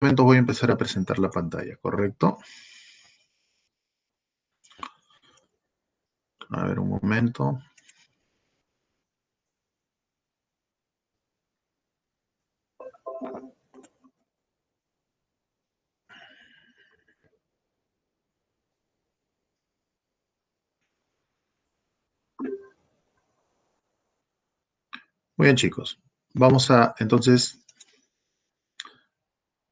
momento voy a empezar a presentar la pantalla, ¿correcto? A ver, un momento. Muy bien, chicos. Vamos a, entonces,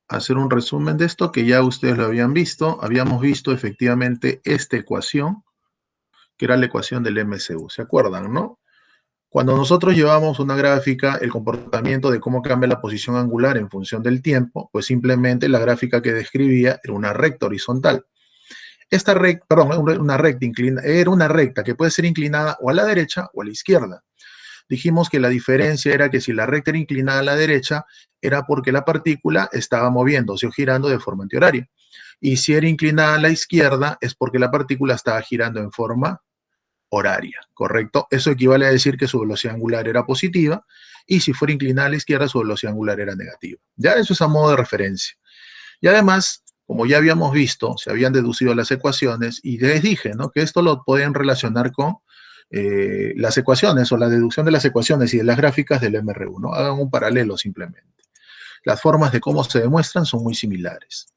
hacer un resumen de esto que ya ustedes lo habían visto. Habíamos visto efectivamente esta ecuación, que era la ecuación del MCU. ¿Se acuerdan, no? Cuando nosotros llevamos una gráfica, el comportamiento de cómo cambia la posición angular en función del tiempo, pues simplemente la gráfica que describía era una recta horizontal. Esta recta, perdón, una recta era una recta que puede ser inclinada o a la derecha o a la izquierda. Dijimos que la diferencia era que si la recta era inclinada a la derecha, era porque la partícula estaba moviéndose o girando de forma antihoraria. Y si era inclinada a la izquierda, es porque la partícula estaba girando en forma horaria, ¿correcto? Eso equivale a decir que su velocidad angular era positiva, y si fuera inclinada a la izquierda, su velocidad angular era negativa. Ya eso es a modo de referencia. Y además, como ya habíamos visto, se habían deducido las ecuaciones, y les dije, ¿no?, que esto lo pueden relacionar con las ecuaciones o la deducción de las ecuaciones y de las gráficas del MRU, ¿no? Hagan un paralelo simplemente. Las formas de cómo se demuestran son muy similares.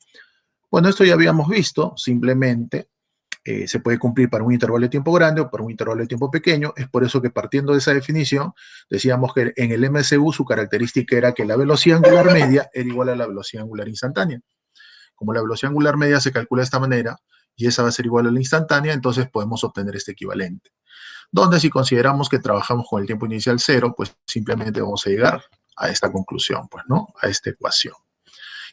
Bueno, esto ya habíamos visto, simplemente se puede cumplir para un intervalo de tiempo grande o para un intervalo de tiempo pequeño. Es por eso que, partiendo de esa definición, decíamos que en el MCU su característica era que la velocidad angular media era igual a la velocidad angular instantánea. Como la velocidad angular media se calcula de esta manera y esa va a ser igual a la instantánea, entonces podemos obtener este equivalente. Donde si consideramos que trabajamos con el tiempo inicial cero, pues simplemente vamos a llegar a esta conclusión, pues, ¿no? A esta ecuación,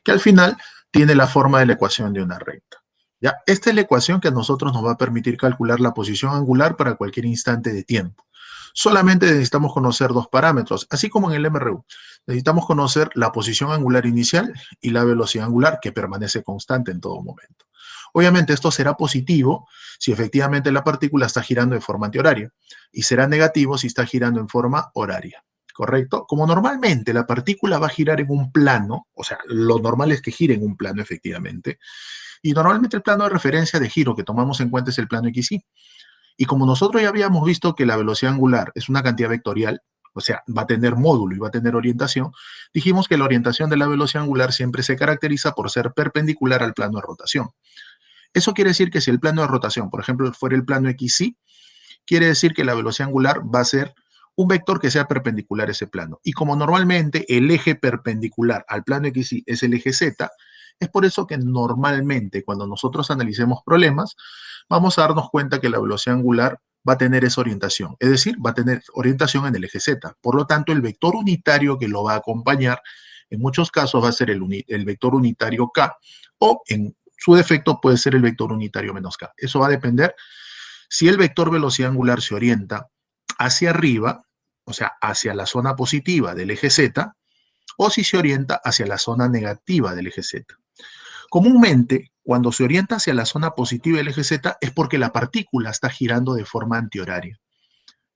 que al final tiene la forma de la ecuación de una recta. ¿Ya? Esta es la ecuación que a nosotros nos va a permitir calcular la posición angular para cualquier instante de tiempo. Solamente necesitamos conocer dos parámetros, así como en el MRU. Necesitamos conocer la posición angular inicial y la velocidad angular, que permanece constante en todo momento. Obviamente esto será positivo si efectivamente la partícula está girando de forma antihoraria, y será negativo si está girando en forma horaria. ¿Correcto? Como normalmente la partícula va a girar en un plano, o sea, lo normal es que gire en un plano efectivamente, y normalmente el plano de referencia de giro que tomamos en cuenta es el plano XY. Y como nosotros ya habíamos visto que la velocidad angular es una cantidad vectorial, o sea, va a tener módulo y va a tener orientación, dijimos que la orientación de la velocidad angular siempre se caracteriza por ser perpendicular al plano de rotación. Eso quiere decir que si el plano de rotación, por ejemplo, fuera el plano XY, quiere decir que la velocidad angular va a ser un vector que sea perpendicular a ese plano. Y como normalmente el eje perpendicular al plano XY es el eje Z, es por eso que normalmente cuando nosotros analicemos problemas, vamos a darnos cuenta que la velocidad angular va a tener esa orientación, es decir, va a tener orientación en el eje Z. Por lo tanto, el vector unitario que lo va a acompañar, en muchos casos va a ser el vector unitario K, o en su defecto puede ser el vector unitario menos K. Eso va a depender si el vector velocidad angular se orienta hacia arriba, o sea, hacia la zona positiva del eje Z, o si se orienta hacia la zona negativa del eje Z. Comúnmente, cuando se orienta hacia la zona positiva del eje Z es porque la partícula está girando de forma antihoraria.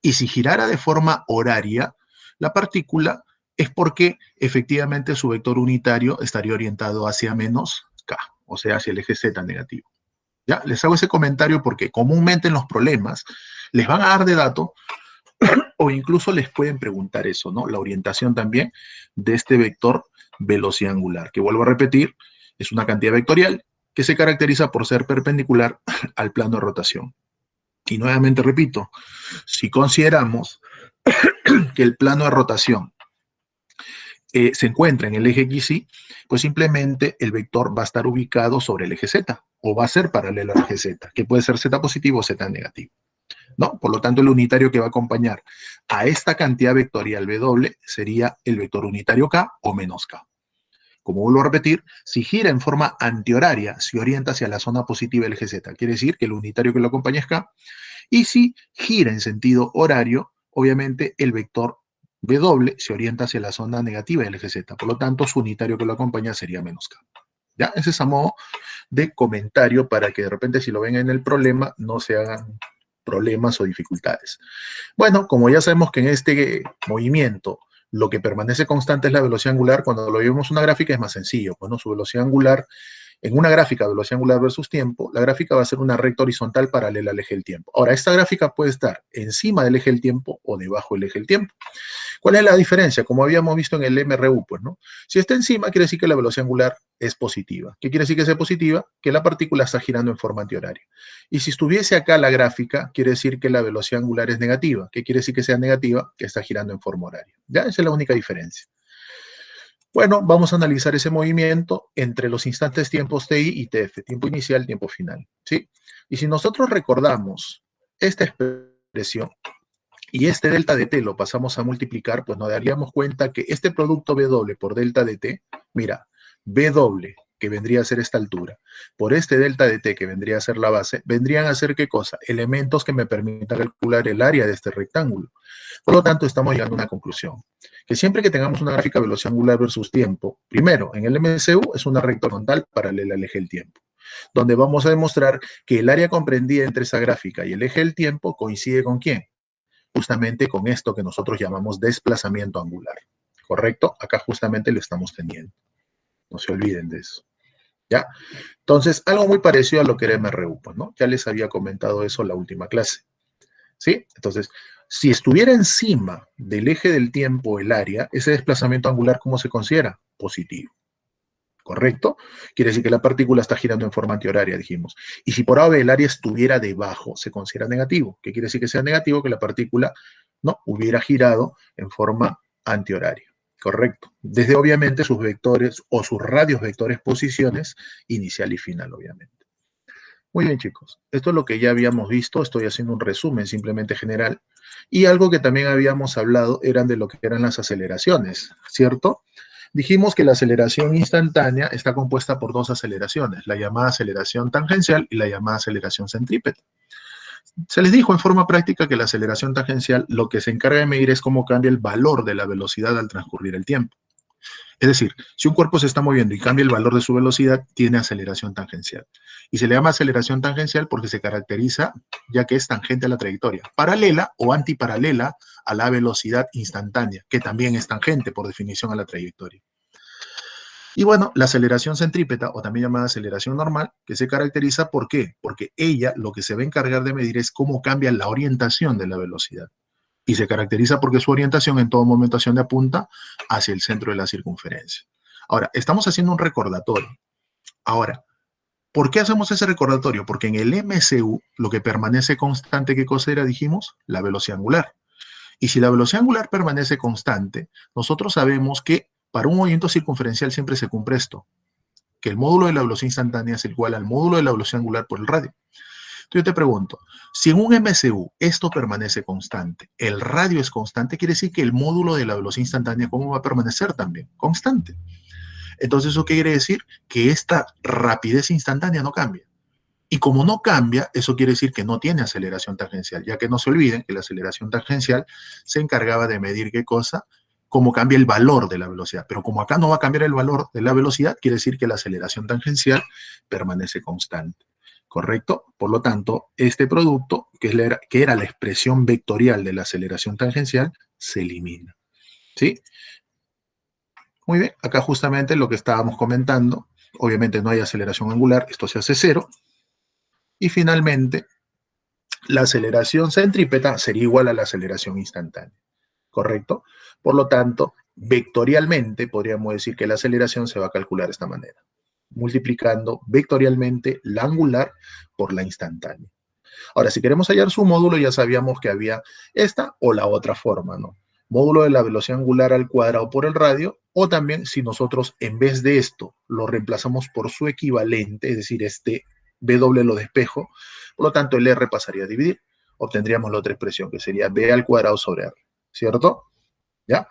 Y si girara de forma horaria, la partícula es porque efectivamente su vector unitario estaría orientado hacia menos K, o sea, hacia el eje Z negativo. ¿Ya? Les hago ese comentario porque comúnmente en los problemas les van a dar de dato o incluso les pueden preguntar eso, ¿no? La orientación también de este vector velocidad angular, que vuelvo a repetir, es una cantidad vectorial que se caracteriza por ser perpendicular al plano de rotación. Y nuevamente repito, si consideramos que el plano de rotación se encuentra en el eje XY, pues simplemente el vector va a estar ubicado sobre el eje Z, o va a ser paralelo al eje Z, que puede ser Z positivo o Z negativo, ¿no? Por lo tanto, el unitario que va a acompañar a esta cantidad vectorial W sería el vector unitario K o menos K. Como vuelvo a repetir, si gira en forma antihoraria, se orienta hacia la zona positiva del eje Z, quiere decir que el unitario que lo acompaña es K, y si gira en sentido horario, obviamente el vector W se orienta hacia la zona negativa del eje Z, por lo tanto su unitario que lo acompaña sería menos K. ¿Ya? Ese es a modo de comentario para que de repente si lo ven en el problema no se hagan problemas o dificultades. Bueno, como ya sabemos que en este movimiento lo que permanece constante es la velocidad angular. Cuando lo vemos en una gráfica es más sencillo, pues, ¿no? Su velocidad angular, en una gráfica de velocidad angular versus tiempo, la gráfica va a ser una recta horizontal paralela al eje del tiempo. Ahora, esta gráfica puede estar encima del eje del tiempo o debajo del eje del tiempo. ¿Cuál es la diferencia? Como habíamos visto en el MRU, pues, ¿no? Si está encima, quiere decir que la velocidad angular es positiva. ¿Qué quiere decir que sea positiva? Que la partícula está girando en forma antihoraria. Y si estuviese acá la gráfica, quiere decir que la velocidad angular es negativa. ¿Qué quiere decir que sea negativa? Que está girando en forma horaria. ¿Ya? Esa es la única diferencia. Bueno, vamos a analizar ese movimiento entre los instantes tiempos TI y TF, tiempo inicial, tiempo final, ¿sí? Y si nosotros recordamos esta expresión, y este delta de t lo pasamos a multiplicar, pues nos daríamos cuenta que este producto W por delta de t, mira, W, que vendría a ser esta altura, por este delta de t, que vendría a ser la base, vendrían a ser, ¿qué cosa? Elementos que me permitan calcular el área de este rectángulo. Por lo tanto, estamos llegando a una conclusión, que siempre que tengamos una gráfica de velocidad angular versus tiempo, primero, en el MCU es una recta horizontal paralela al eje del tiempo, donde vamos a demostrar que el área comprendida entre esa gráfica y el eje del tiempo coincide ¿con quién? Justamente con esto que nosotros llamamos desplazamiento angular, ¿correcto? Acá justamente lo estamos teniendo. No se olviden de eso, ¿ya? Entonces, algo muy parecido a lo que era MRU, pues, ¿no? Ya les había comentado eso en la última clase, ¿sí? Entonces, si estuviera encima del eje del tiempo el área, ese desplazamiento angular, ¿cómo se considera? Positivo. ¿Correcto? Quiere decir que la partícula está girando en forma antihoraria, dijimos. Y si por A o B el área estuviera debajo, se considera negativo. ¿Qué quiere decir que sea negativo? Que la partícula no hubiera girado en forma antihoraria. Correcto. Desde obviamente sus vectores o sus radios vectores posiciones inicial y final, obviamente. Muy bien, chicos. Esto es lo que ya habíamos visto. Estoy haciendo un resumen simplemente general. Y algo que también habíamos hablado eran de lo que eran las aceleraciones, ¿cierto? Dijimos que la aceleración instantánea está compuesta por dos aceleraciones, la llamada aceleración tangencial y la llamada aceleración centrípeta. Se les dijo en forma práctica que la aceleración tangencial lo que se encarga de medir es cómo cambia el valor de la velocidad al transcurrir el tiempo. Es decir, si un cuerpo se está moviendo y cambia el valor de su velocidad, tiene aceleración tangencial. Y se le llama aceleración tangencial porque se caracteriza ya que es tangente a la trayectoria, paralela o antiparalela a la velocidad instantánea, que también es tangente por definición a la trayectoria. Y bueno, la aceleración centrípeta, o también llamada aceleración normal, que se caracteriza ¿por qué? Porque ella lo que se va a encargar de medir es cómo cambia la orientación de la velocidad. Y se caracteriza porque su orientación en todo momento apunta hacia el centro de la circunferencia. Ahora, estamos haciendo un recordatorio. Ahora, ¿por qué hacemos ese recordatorio? Porque en el MCU lo que permanece constante, ¿qué cosa era? Dijimos, la velocidad angular. Y si la velocidad angular permanece constante, nosotros sabemos que para un movimiento circunferencial siempre se cumple esto, que el módulo de la velocidad instantánea es igual al módulo de la velocidad angular por el radio. Entonces yo te pregunto, si en un MCU esto permanece constante, el radio es constante, quiere decir que el módulo de la velocidad instantánea, ¿cómo va a permanecer también? Constante. Entonces, ¿eso qué quiere decir? Que esta rapidez instantánea no cambia. Y como no cambia, eso quiere decir que no tiene aceleración tangencial, ya que no se olviden que la aceleración tangencial se encargaba de medir qué cosa, cómo cambia el valor de la velocidad. Pero como acá no va a cambiar el valor de la velocidad, quiere decir que la aceleración tangencial permanece constante. ¿Correcto? Por lo tanto, este producto, que era la expresión vectorial de la aceleración tangencial, se elimina. ¿Sí? Muy bien, acá justamente lo que estábamos comentando, obviamente no hay aceleración angular, esto se hace cero. Y finalmente, la aceleración centrípeta sería igual a la aceleración instantánea, ¿correcto? Por lo tanto, vectorialmente podríamos decir que la aceleración se va a calcular de esta manera, multiplicando vectorialmente la angular por la instantánea. Ahora, si queremos hallar su módulo, ya sabíamos que había esta o la otra forma, ¿no? Módulo de la velocidad angular al cuadrado por el radio, o también si nosotros en vez de esto lo reemplazamos por su equivalente, es decir, este W lo despejo, por lo tanto el R pasaría a dividir, obtendríamos la otra expresión que sería B al cuadrado sobre R, ¿cierto? ¿Ya?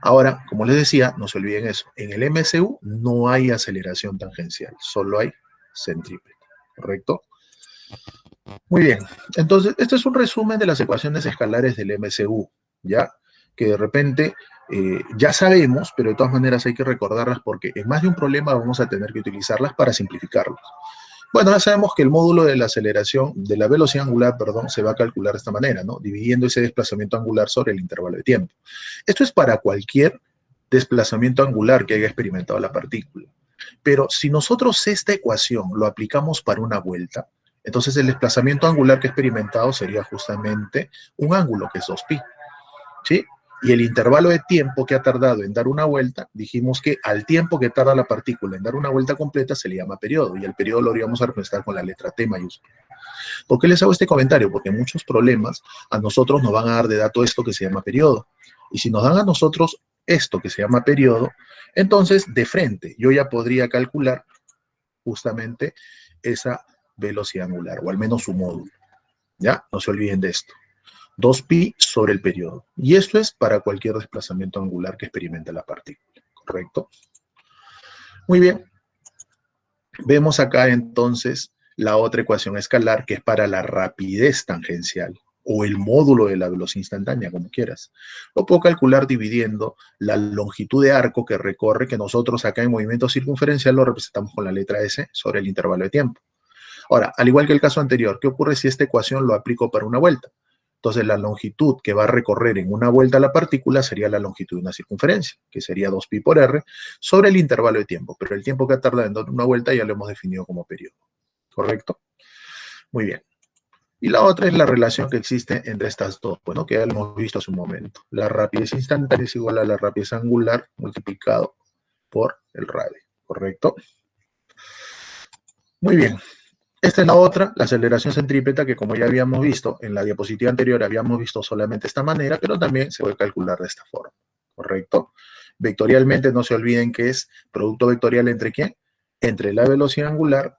Ahora, como les decía, no se olviden eso, en el MCU no hay aceleración tangencial, solo hay centrípeta, ¿correcto? Muy bien, entonces este es un resumen de las ecuaciones escalares del MCU, ¿ya? Que de repente ya sabemos, pero de todas maneras hay que recordarlas porque en más de un problema vamos a tener que utilizarlas para simplificarlos. Bueno, ya sabemos que el módulo de la aceleración, de la velocidad angular, perdón, se va a calcular de esta manera, ¿no? Dividiendo ese desplazamiento angular sobre el intervalo de tiempo. Esto es para cualquier desplazamiento angular que haya experimentado la partícula. Pero si nosotros esta ecuación lo aplicamos para una vuelta, entonces el desplazamiento angular que he experimentado sería justamente un ángulo, que es 2pi, ¿sí? Y el intervalo de tiempo que ha tardado en dar una vuelta, dijimos que al tiempo que tarda la partícula en dar una vuelta completa se le llama periodo, y el periodo lo íbamos a representar con la letra T mayúscula. ¿Por qué les hago este comentario? Porque muchos problemas a nosotros nos van a dar de dato esto que se llama periodo. Y si nos dan a nosotros esto que se llama periodo, entonces de frente yo ya podría calcular justamente esa velocidad angular, o al menos su módulo. ¿Ya? No se olviden de esto. 2pi sobre el periodo. Y esto es para cualquier desplazamiento angular que experimente la partícula. ¿Correcto? Muy bien. Vemos acá entonces la otra ecuación escalar, que es para la rapidez tangencial o el módulo de la velocidad instantánea, como quieras. Lo puedo calcular dividiendo la longitud de arco que recorre, que nosotros acá en movimiento circunferencial lo representamos con la letra S sobre el intervalo de tiempo. Ahora, al igual que el caso anterior, ¿qué ocurre si esta ecuación lo aplico para una vuelta? Entonces, la longitud que va a recorrer en una vuelta la partícula sería la longitud de una circunferencia, que sería 2pi por r, sobre el intervalo de tiempo. Pero el tiempo que tarda en dar una vuelta ya lo hemos definido como periodo. ¿Correcto? Muy bien. Y la otra es la relación que existe entre estas dos, bueno, que ya lo hemos visto hace un momento. La rapidez instantánea es igual a la rapidez angular multiplicado por el radio. ¿Correcto? Muy bien. Esta es la otra, la aceleración centrípeta, que como ya habíamos visto en la diapositiva anterior, habíamos visto solamente de esta manera, pero también se puede calcular de esta forma, ¿correcto? Vectorialmente, no se olviden que es producto vectorial entre ¿quién? Entre la velocidad angular,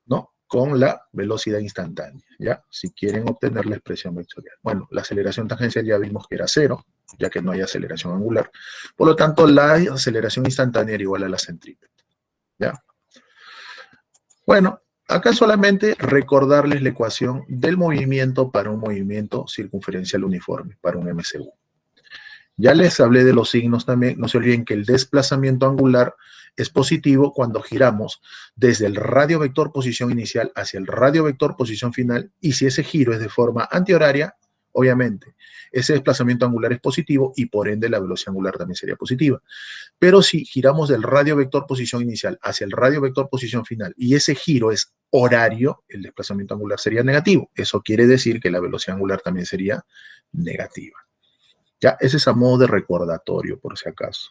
¿no? Con la velocidad instantánea, ¿ya? Si quieren obtener la expresión vectorial. Bueno, la aceleración tangencial ya vimos que era cero, ya que no hay aceleración angular. Por lo tanto, la aceleración instantánea era igual a la centrípeta, ¿ya? Bueno, acá solamente recordarles la ecuación del movimiento para un movimiento circunferencial uniforme, para un MCU. Ya les hablé de los signos también. No se olviden que el desplazamiento angular es positivo cuando giramos desde el radio vector posición inicial hacia el radio vector posición final, y si ese giro es de forma antihoraria, obviamente ese desplazamiento angular es positivo y por ende la velocidad angular también sería positiva. Pero si giramos del radio vector posición inicial hacia el radio vector posición final y ese giro es horario, el desplazamiento angular sería negativo. Eso quiere decir que la velocidad angular también sería negativa. Ya, ese es a modo de recordatorio, por si acaso.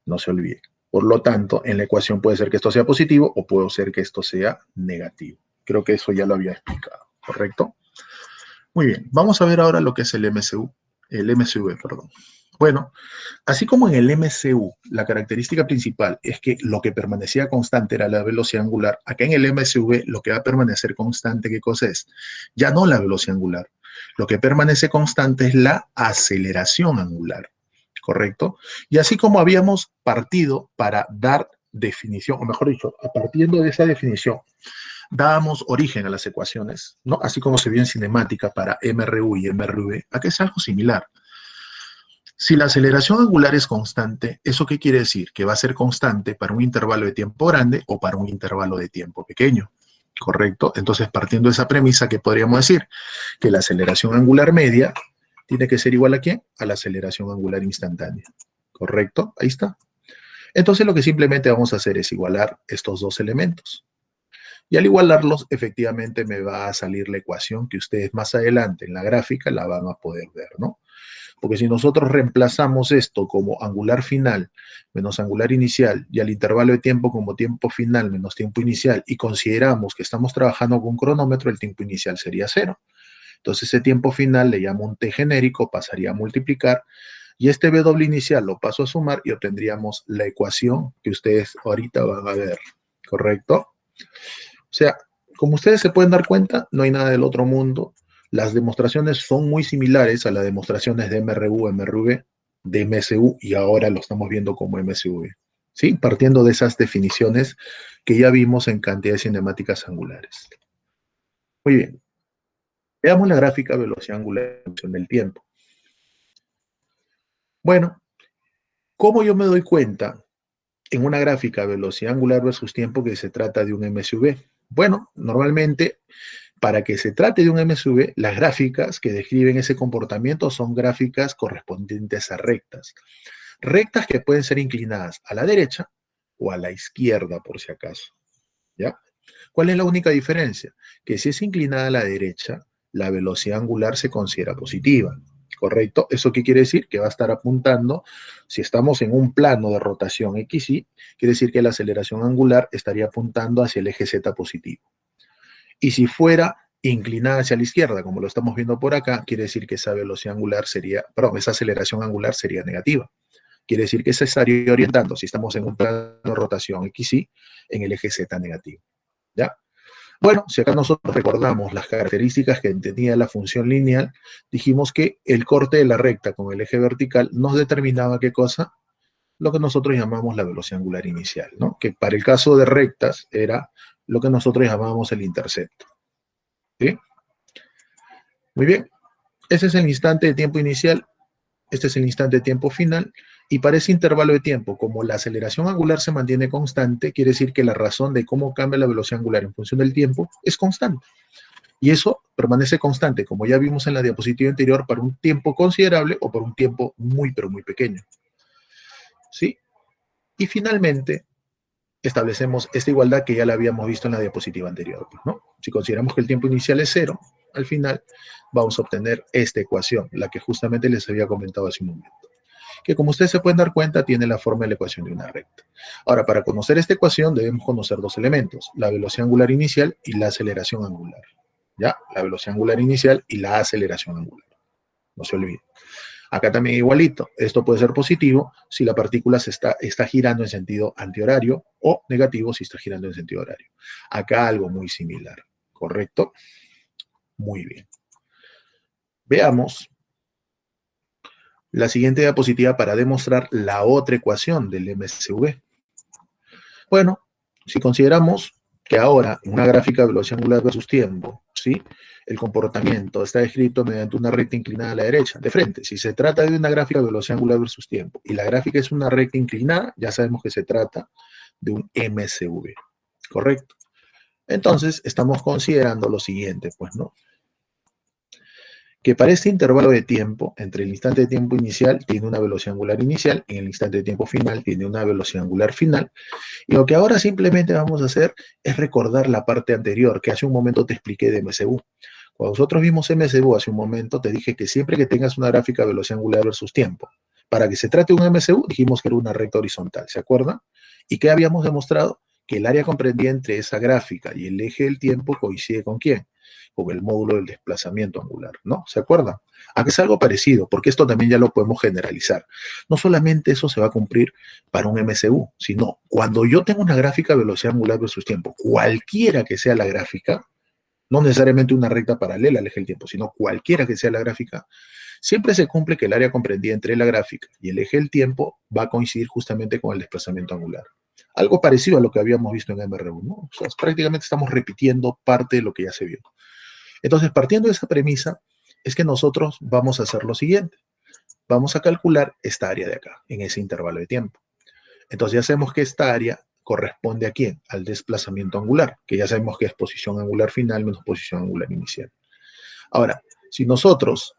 No se olvide. Por lo tanto, en la ecuación puede ser que esto sea positivo o puede ser que esto sea negativo. Creo que eso ya lo había explicado, ¿correcto? Muy bien, vamos a ver ahora lo que es el MCV, perdón. Bueno, así como en el MCU, la característica principal es que lo que permanecía constante era la velocidad angular. Acá en el MCV lo que va a permanecer constante, ¿qué cosa es? Ya no la velocidad angular. Lo que permanece constante es la aceleración angular, ¿correcto? Y así como habíamos partido para dar definición, o mejor dicho, a partiendo de esa definición, dábamos origen a las ecuaciones, ¿no? Así como se vio en cinemática para MRU y MRV, acá es algo similar. Si la aceleración angular es constante, ¿eso qué quiere decir? Que va a ser constante para un intervalo de tiempo grande o para un intervalo de tiempo pequeño, ¿correcto? Entonces, partiendo de esa premisa, ¿qué podríamos decir? Que la aceleración angular media tiene que ser igual a ¿qué? A la aceleración angular instantánea, ¿correcto? Ahí está. Entonces, lo que simplemente vamos a hacer es igualar estos dos elementos. Y al igualarlos, efectivamente me va a salir la ecuación que ustedes más adelante en la gráfica la van a poder ver, ¿no? Porque si nosotros reemplazamos esto como angular final menos angular inicial y al intervalo de tiempo como tiempo final menos tiempo inicial y consideramos que estamos trabajando con un cronómetro, el tiempo inicial sería 0. Entonces ese tiempo final le llamo un t genérico, pasaría a multiplicar y este w doble inicial lo paso a sumar y obtendríamos la ecuación que ustedes ahorita van a ver, ¿correcto? O sea, como ustedes se pueden dar cuenta, no hay nada del otro mundo. Las demostraciones son muy similares a las demostraciones de MRU, MRV, de MSU y ahora lo estamos viendo como MSV. ¿Sí? Partiendo de esas definiciones que ya vimos en cantidades cinemáticas angulares. Muy bien. Veamos la gráfica velocidad angular en función del tiempo. Bueno, ¿cómo yo me doy cuenta en una gráfica velocidad angular versus tiempo que se trata de un MSV? Bueno, normalmente, para que se trate de un MSV, las gráficas que describen ese comportamiento son gráficas correspondientes a rectas. Rectas que pueden ser inclinadas a la derecha o a la izquierda, por si acaso. ¿Ya? ¿Cuál es la única diferencia? Que si es inclinada a la derecha, la velocidad angular se considera positiva, ¿correcto? ¿Eso qué quiere decir? Que va a estar apuntando, si estamos en un plano de rotación XY, quiere decir que la aceleración angular estaría apuntando hacia el eje Z positivo. Y si fuera inclinada hacia la izquierda, como lo estamos viendo por acá, quiere decir que esa velocidad angular sería, perdón, esa aceleración angular sería negativa. Quiere decir que se estaría orientando, si estamos en un plano de rotación XY, en el eje Z negativo. ¿Ya? Bueno, si acá nosotros recordamos las características que tenía la función lineal, dijimos que el corte de la recta con el eje vertical nos determinaba qué cosa, lo que nosotros llamamos la velocidad angular inicial, ¿no? Que para el caso de rectas era lo que nosotros llamamos el intercepto. ¿Sí? Muy bien, ese es el instante de tiempo inicial, este es el instante de tiempo final, y para ese intervalo de tiempo, como la aceleración angular se mantiene constante, quiere decir que la razón de cómo cambia la velocidad angular en función del tiempo es constante. Y eso permanece constante, como ya vimos en la diapositiva anterior, para un tiempo considerable o por un tiempo muy, pero muy pequeño. ¿Sí? Y finalmente, establecemos esta igualdad que ya la habíamos visto en la diapositiva anterior, ¿no? Si consideramos que el tiempo inicial es 0, al final vamos a obtener esta ecuación, la que justamente les había comentado hace un momento, que como ustedes se pueden dar cuenta, tiene la forma de la ecuación de una recta. Ahora, para conocer esta ecuación debemos conocer dos elementos, la velocidad angular inicial y la aceleración angular. ¿Ya? La velocidad angular inicial y la aceleración angular. No se olviden. Acá también igualito. Esto puede ser positivo si la partícula está girando en sentido antihorario o negativo si está girando en sentido horario. Acá algo muy similar. ¿Correcto? Muy bien. Veamos la siguiente diapositiva para demostrar la otra ecuación del MSV. Bueno, si consideramos que ahora en una gráfica de velocidad angular versus tiempo, ¿sí? El comportamiento está descrito mediante una recta inclinada a la derecha, de frente. Si se trata de una gráfica de velocidad angular versus tiempo y la gráfica es una recta inclinada, ya sabemos que se trata de un MSV, ¿correcto? Entonces, estamos considerando lo siguiente, pues, ¿no? Que para este intervalo de tiempo, entre el instante de tiempo inicial tiene una velocidad angular inicial, y en el instante de tiempo final tiene una velocidad angular final, y lo que ahora simplemente vamos a hacer es recordar la parte anterior, que hace un momento te expliqué de MSU. Cuando nosotros vimos MSU hace un momento, te dije que siempre que tengas una gráfica de velocidad angular versus tiempo, para que se trate de un MSU, dijimos que era una recta horizontal, ¿se acuerdan? ¿Y qué habíamos demostrado? Que el área comprendida entre esa gráfica y el eje del tiempo coincide ¿con quién? Con el módulo del desplazamiento angular, ¿no? ¿Se acuerdan? Aquí es algo parecido, porque esto también ya lo podemos generalizar. No solamente eso se va a cumplir para un MSU, sino cuando yo tengo una gráfica de velocidad angular versus tiempo, cualquiera que sea la gráfica, no necesariamente una recta paralela al eje del tiempo, sino cualquiera que sea la gráfica, siempre se cumple que el área comprendida entre la gráfica y el eje del tiempo va a coincidir justamente con el desplazamiento angular. Algo parecido a lo que habíamos visto en MRU, ¿no? O sea, prácticamente estamos repitiendo parte de lo que ya se vio. Entonces, partiendo de esa premisa, es que nosotros vamos a hacer lo siguiente. Vamos a calcular esta área de acá, en ese intervalo de tiempo. Entonces ya sabemos que esta área corresponde a quién? Al desplazamiento angular, que ya sabemos que es posición angular final menos posición angular inicial. Ahora, si nosotros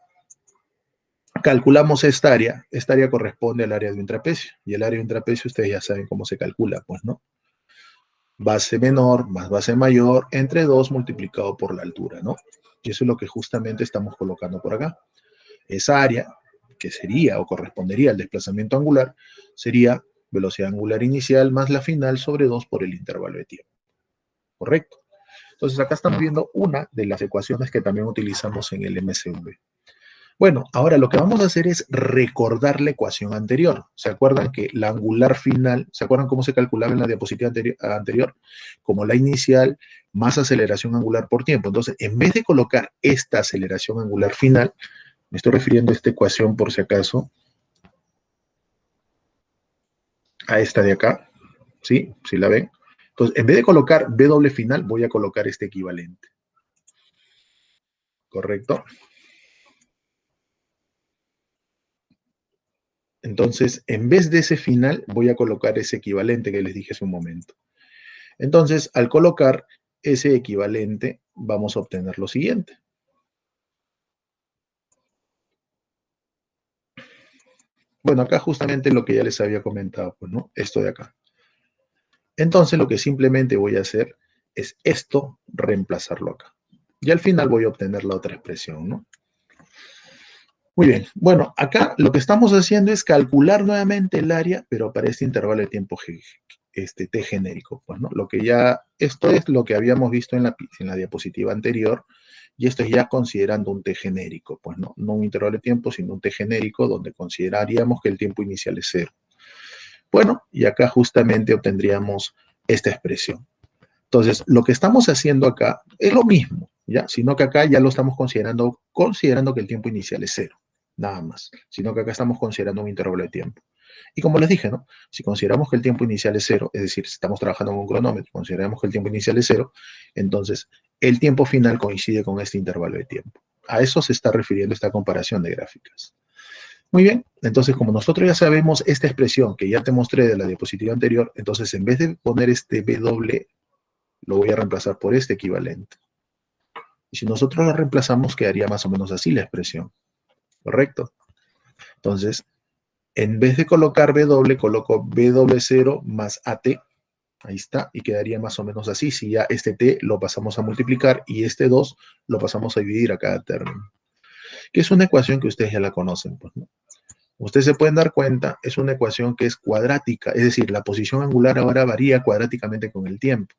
calculamos esta área corresponde al área de un trapecio, y el área de un trapecio ustedes ya saben cómo se calcula, pues, ¿no? Base menor más base mayor entre 2 multiplicado por la altura, ¿no? Y eso es lo que justamente estamos colocando por acá. Esa área, que sería o correspondería al desplazamiento angular, sería velocidad angular inicial más la final sobre 2 por el intervalo de tiempo. ¿Correcto? Entonces acá estamos viendo una de las ecuaciones que también utilizamos en el MSV. Bueno, ahora lo que vamos a hacer es recordar la ecuación anterior. ¿Se acuerdan que la angular final, ¿se acuerdan cómo se calculaba en la diapositiva anterior? Como la inicial más aceleración angular por tiempo. Entonces, en vez de colocar esta aceleración angular final, me estoy refiriendo a esta ecuación por si acaso, a esta de acá, ¿sí? ¿Sí la ven? Entonces, en vez de colocar W final, voy a colocar este equivalente. ¿Correcto? Entonces, en vez de ese final, voy a colocar ese equivalente que les dije hace un momento. Entonces, al colocar ese equivalente vamos a obtener lo siguiente. Bueno, acá justamente lo que ya les había comentado, pues, ¿no? Esto de acá. Entonces, lo que simplemente voy a hacer es esto, reemplazarlo acá. Y al final voy a obtener la otra expresión, ¿no? Muy bien. Bueno, acá lo que estamos haciendo es calcular nuevamente el área, pero para este intervalo de tiempo T genérico, pues, ¿no? Esto es lo que habíamos visto en la diapositiva anterior, y esto es ya considerando un T genérico, pues, ¿no? No un intervalo de tiempo, sino un T genérico donde consideraríamos que el tiempo inicial es 0. Bueno, y acá justamente obtendríamos esta expresión. Entonces, lo que estamos haciendo acá es lo mismo, ¿ya? Sino que acá ya lo estamos considerando que el tiempo inicial es 0, nada más. Sino que acá estamos considerando un intervalo de tiempo. Y como les dije, ¿no? Si consideramos que el tiempo inicial es 0, es decir, si estamos trabajando con un cronómetro, consideramos que el tiempo inicial es 0, entonces el tiempo final coincide con este intervalo de tiempo. A eso se está refiriendo esta comparación de gráficas. Muy bien, entonces como nosotros ya sabemos esta expresión que ya te mostré de la diapositiva anterior, entonces en vez de poner este W, lo voy a reemplazar por este equivalente. Y si nosotros lo reemplazamos, quedaría más o menos así la expresión. ¿Correcto? Entonces, en vez de colocar W, coloco W0 más AT. Ahí está, y quedaría más o menos así. Si ya este T lo pasamos a multiplicar y este 2 lo pasamos a dividir a cada término. Que es una ecuación que ustedes ya la conocen, pues, ¿no? Ustedes se pueden dar cuenta, es una ecuación que es cuadrática, es decir, la posición angular ahora varía cuadráticamente con el tiempo.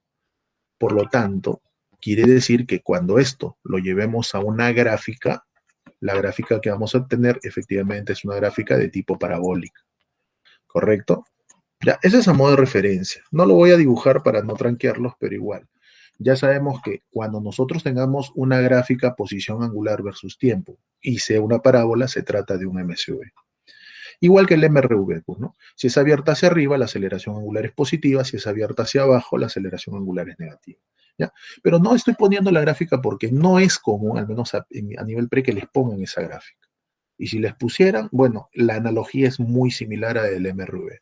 Por lo tanto, quiere decir que cuando esto lo llevemos a una gráfica, la gráfica que vamos a obtener efectivamente es una gráfica de tipo parabólica. ¿Correcto? Ya, ese es a modo de referencia. No lo voy a dibujar para no tranquearlos, pero igual. Ya sabemos que cuando nosotros tengamos una gráfica posición angular versus tiempo y sea una parábola, se trata de un MSV. Igual que el MRV, pues, ¿no? Si es abierta hacia arriba, la aceleración angular es positiva, si es abierta hacia abajo, la aceleración angular es negativa. ¿Ya? Pero no estoy poniendo la gráfica porque no es común, al menos a nivel pre, que les pongan esa gráfica. Y si les pusieran, bueno, la analogía es muy similar a el MRV,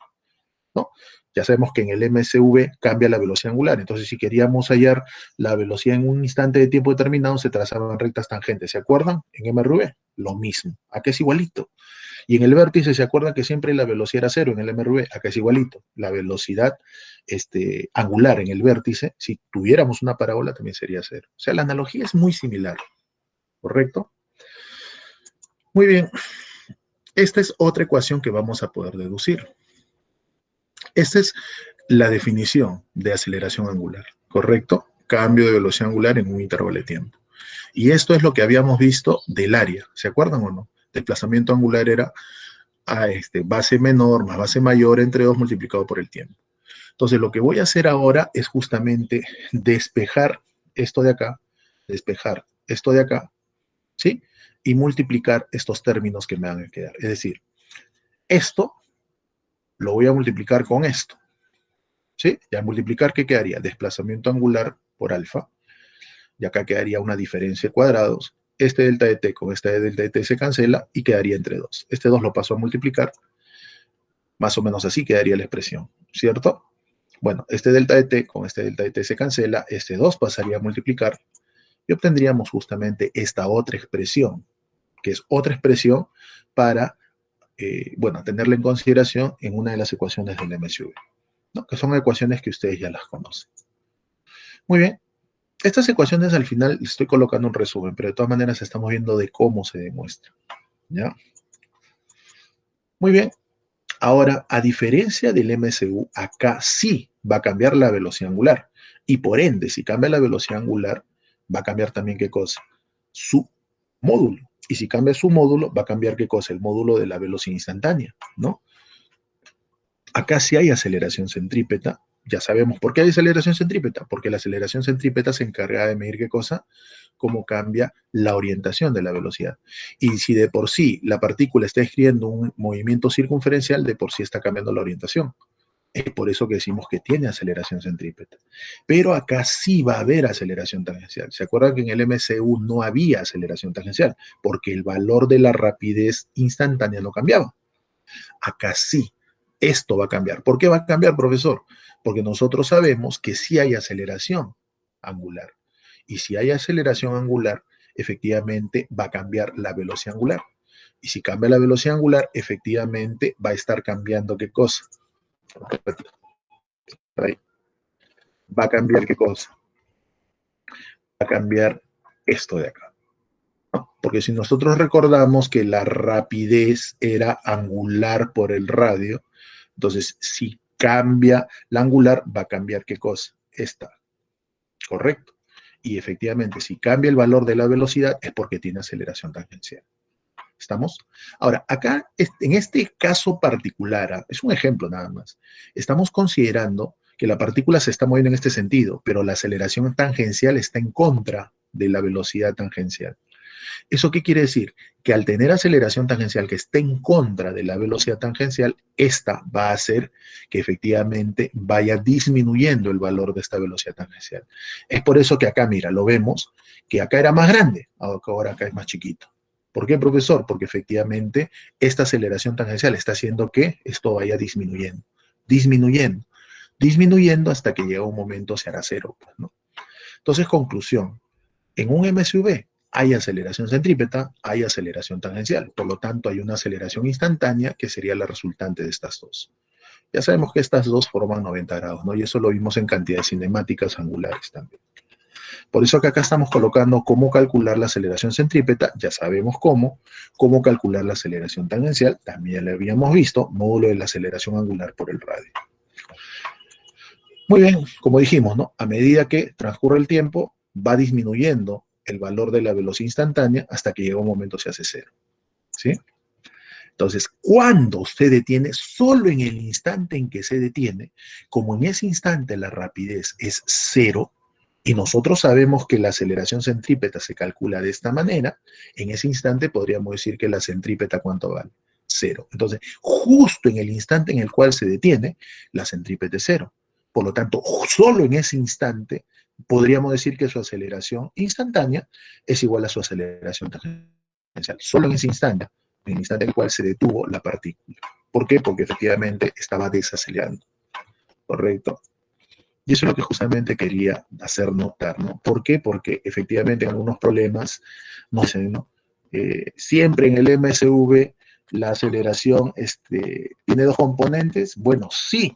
¿no? Ya sabemos que en el MSV cambia la velocidad angular, entonces si queríamos hallar la velocidad en un instante de tiempo determinado, se trazaban rectas tangentes, ¿se acuerdan? En MRV, lo mismo, acá es igualito. Y en el vértice, ¿se acuerdan que siempre la velocidad era 0 en el MRV? Acá es igualito. La velocidad angular en el vértice, si tuviéramos una parábola, también sería 0. O sea, la analogía es muy similar, ¿correcto? Muy bien. Esta es otra ecuación que vamos a poder deducir. Esta es la definición de aceleración angular, ¿correcto? Cambio de velocidad angular en un intervalo de tiempo. Y esto es lo que habíamos visto del área, ¿se acuerdan o no? Desplazamiento angular era a base menor más base mayor entre 2 multiplicado por el tiempo. Entonces, lo que voy a hacer ahora es justamente despejar esto de acá, despejar esto de acá, ¿sí? Y multiplicar estos términos que me van a quedar. Es decir, esto lo voy a multiplicar con esto, ¿sí? Y al multiplicar, ¿qué quedaría? Desplazamiento angular por alfa, y acá quedaría una diferencia de cuadrados. Este delta de t con este delta de t se cancela y quedaría entre 2. Este 2 lo paso a multiplicar, más o menos así quedaría la expresión, ¿cierto? Bueno, este delta de t con este delta de t se cancela, este 2 pasaría a multiplicar y obtendríamos justamente esta otra expresión, que es otra expresión para, bueno, tenerla en consideración en una de las ecuaciones del MSV, ¿no? Que son ecuaciones que ustedes ya las conocen. Muy bien, estas ecuaciones al final estoy colocando un resumen, pero de todas maneras estamos viendo de cómo se demuestra, ¿ya? Muy bien, ahora, a diferencia del MSU, acá sí va a cambiar la velocidad angular. Y por ende, si cambia la velocidad angular, va a cambiar también qué cosa? Su módulo. Y si cambia su módulo, va a cambiar qué cosa? El módulo de la velocidad instantánea, ¿no? Acá sí hay aceleración centrípeta. Ya sabemos por qué hay aceleración centrípeta. Porque la aceleración centrípeta se encarga de medir qué cosa, cómo cambia la orientación de la velocidad. Y si de por sí la partícula está escribiendo un movimiento circunferencial, de por sí está cambiando la orientación. Es por eso que decimos que tiene aceleración centrípeta. Pero acá sí va a haber aceleración tangencial. ¿Se acuerdan que en el MCU no había aceleración tangencial? Porque el valor de la rapidez instantánea no cambiaba. Acá sí. Esto va a cambiar. ¿Por qué va a cambiar, profesor? Porque nosotros sabemos que sí hay aceleración angular. Y si hay aceleración angular, efectivamente va a cambiar la velocidad angular. Y si cambia la velocidad angular, efectivamente va a estar cambiando ¿qué cosa? Va a cambiar ¿qué cosa? Va a cambiar esto de acá. ¿No? Porque si nosotros recordamos que la rapidez era angular por el radio, entonces si cambia la angular, va a cambiar ¿qué cosa? Esta. Correcto. Y efectivamente, si cambia el valor de la velocidad, es porque tiene aceleración tangencial. ¿Estamos? Ahora, acá, en este caso particular, es un ejemplo nada más, estamos considerando que la partícula se está moviendo en este sentido, pero la aceleración tangencial está en contra de la velocidad tangencial. ¿Eso qué quiere decir? Que al tener aceleración tangencial que esté en contra de la velocidad tangencial, esta va a hacer que efectivamente vaya disminuyendo el valor de esta velocidad tangencial. Es por eso que acá, mira, lo vemos, que acá era más grande, ahora acá es más chiquito. ¿Por qué, profesor? Porque efectivamente esta aceleración tangencial está haciendo que esto vaya disminuyendo, disminuyendo, disminuyendo hasta que llega un momento se hará cero, pues, ¿no? Entonces, conclusión, en un MSV hay aceleración centrípeta, hay aceleración tangencial. Por lo tanto, hay una aceleración instantánea que sería la resultante de estas dos. Ya sabemos que estas dos forman 90 grados, ¿no? Y eso lo vimos en cantidades cinemáticas angulares también. Por eso que acá estamos colocando cómo calcular la aceleración centrípeta, ya sabemos cómo calcular la aceleración tangencial, también lo habíamos visto, módulo de la aceleración angular por el radio. Muy bien, como dijimos, ¿no? A medida que transcurre el tiempo, va disminuyendo el valor de la velocidad instantánea hasta que llega un momento se hace cero. ¿Sí? Entonces, cuando se detiene, solo en el instante en que se detiene, como en ese instante la rapidez es cero, y nosotros sabemos que la aceleración centrípeta se calcula de esta manera, en ese instante podríamos decir que la centrípeta ¿cuánto vale? Cero. Entonces, justo en el instante en el cual se detiene, la centrípeta es cero. Por lo tanto, solo en ese instante podríamos decir que su aceleración instantánea es igual a su aceleración tangencial. Solo en ese instante, en el instante en el cual se detuvo la partícula. ¿Por qué? Porque efectivamente estaba desacelerando. ¿Correcto? Y eso es lo que justamente quería hacer notar, ¿no? ¿Por qué? Porque efectivamente en algunos problemas, no sé, ¿no? Siempre en el MSV la aceleración tiene dos componentes. Bueno, sí,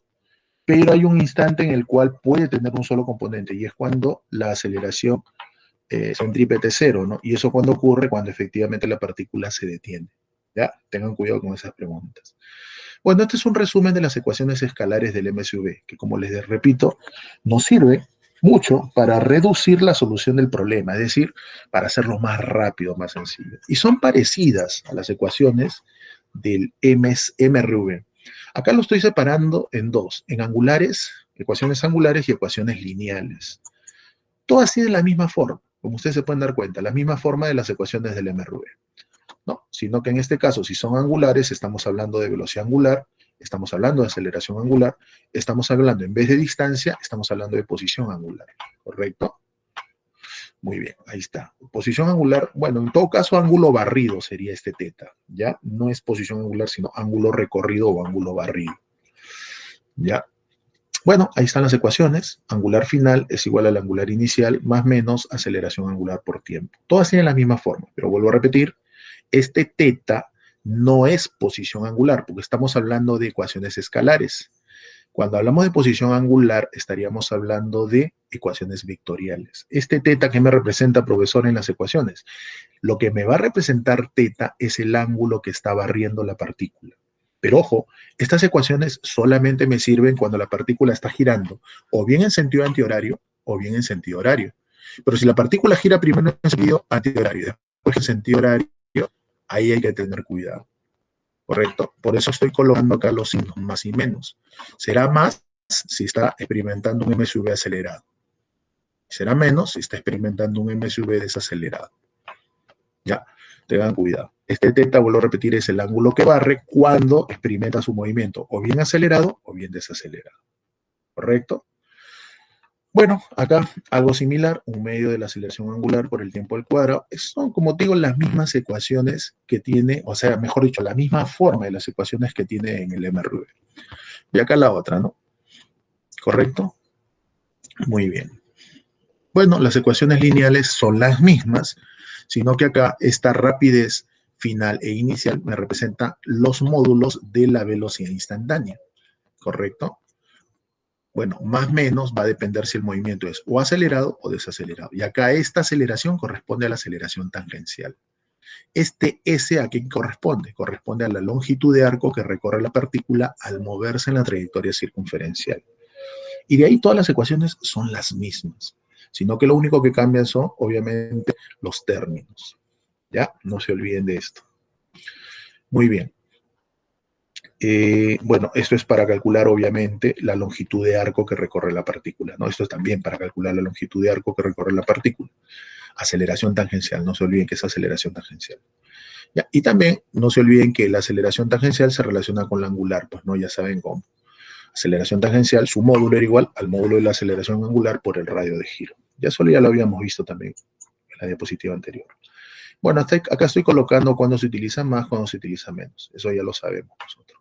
pero hay un instante en el cual puede tener un solo componente y es cuando la aceleración centrípeta es cero, ¿no? Y eso cuando ocurre, cuando efectivamente la partícula se detiene. ¿Ya? Tengan cuidado con esas preguntas. Bueno, este es un resumen de las ecuaciones escalares del MSV, que como les repito, nos sirve mucho para reducir la solución del problema, es decir, para hacerlo más rápido, más sencillo. Y son parecidas a las ecuaciones del MRV. Acá lo estoy separando en dos, en angulares, ecuaciones angulares y ecuaciones lineales. Todas tienen la misma forma, como ustedes se pueden dar cuenta, la misma forma de las ecuaciones del MRV. No, sino que en este caso, si son angulares, estamos hablando de velocidad angular, estamos hablando de aceleración angular, estamos hablando, en vez de distancia, estamos hablando de posición angular, ¿correcto? Muy bien, ahí está. Posición angular, bueno, en todo caso, ángulo barrido sería este teta, ¿ya? No es posición angular, sino ángulo recorrido o ángulo barrido, ¿ya? Bueno, ahí están las ecuaciones. Angular final es igual al angular inicial más menos aceleración angular por tiempo. Todas tienen la misma forma, pero vuelvo a repetir, este teta no es posición angular, porque estamos hablando de ecuaciones escalares. Cuando hablamos de posición angular, estaríamos hablando de ecuaciones vectoriales. Este teta, ¿qué me representa, profesor, en las ecuaciones? Lo que me va a representar teta es el ángulo que está barriendo la partícula. Pero ojo, estas ecuaciones solamente me sirven cuando la partícula está girando, o bien en sentido antihorario, o bien en sentido horario. Pero si la partícula gira primero en sentido antihorario, después en sentido horario, ahí hay que tener cuidado. ¿Correcto? Por eso estoy colocando acá los signos más y menos. Será más si está experimentando un MSV acelerado. Será menos si está experimentando un MSV desacelerado. Ya, tengan cuidado. Este teta, vuelvo a repetir, es el ángulo que barre cuando experimenta su movimiento o bien acelerado o bien desacelerado. ¿Correcto? Bueno, acá algo similar, un medio de la aceleración angular por el tiempo al cuadrado. Son, como digo, las mismas ecuaciones que tiene, o sea, mejor dicho, la misma forma de las ecuaciones que tiene en el MRV. Y acá la otra, ¿no? ¿Correcto? Muy bien. Bueno, las ecuaciones lineales son las mismas, sino que acá esta rapidez final e inicial me representa los módulos de la velocidad instantánea, ¿correcto? Bueno, más o menos va a depender si el movimiento es o acelerado o desacelerado. Y acá esta aceleración corresponde a la aceleración tangencial. Este S a qué corresponde? Corresponde a la longitud de arco que recorre la partícula al moverse en la trayectoria circunferencial. Y de ahí todas las ecuaciones son las mismas, sino que lo único que cambian son, obviamente, los términos. ¿Ya? No se olviden de esto. Muy bien. Bueno, esto es para calcular, obviamente, la longitud de arco que recorre la partícula, ¿no? Esto es también para calcular la longitud de arco que recorre la partícula. Aceleración tangencial, no se olviden que es aceleración tangencial. ¿Ya? Y también no se olviden que la aceleración tangencial se relaciona con la angular, pues no, ya saben cómo. Aceleración tangencial, su módulo era igual al módulo de la aceleración angular por el radio de giro. Ya solo ya lo habíamos visto también en la diapositiva anterior. Bueno, acá estoy colocando cuando se utiliza más, cuando se utiliza menos. Eso ya lo sabemos nosotros.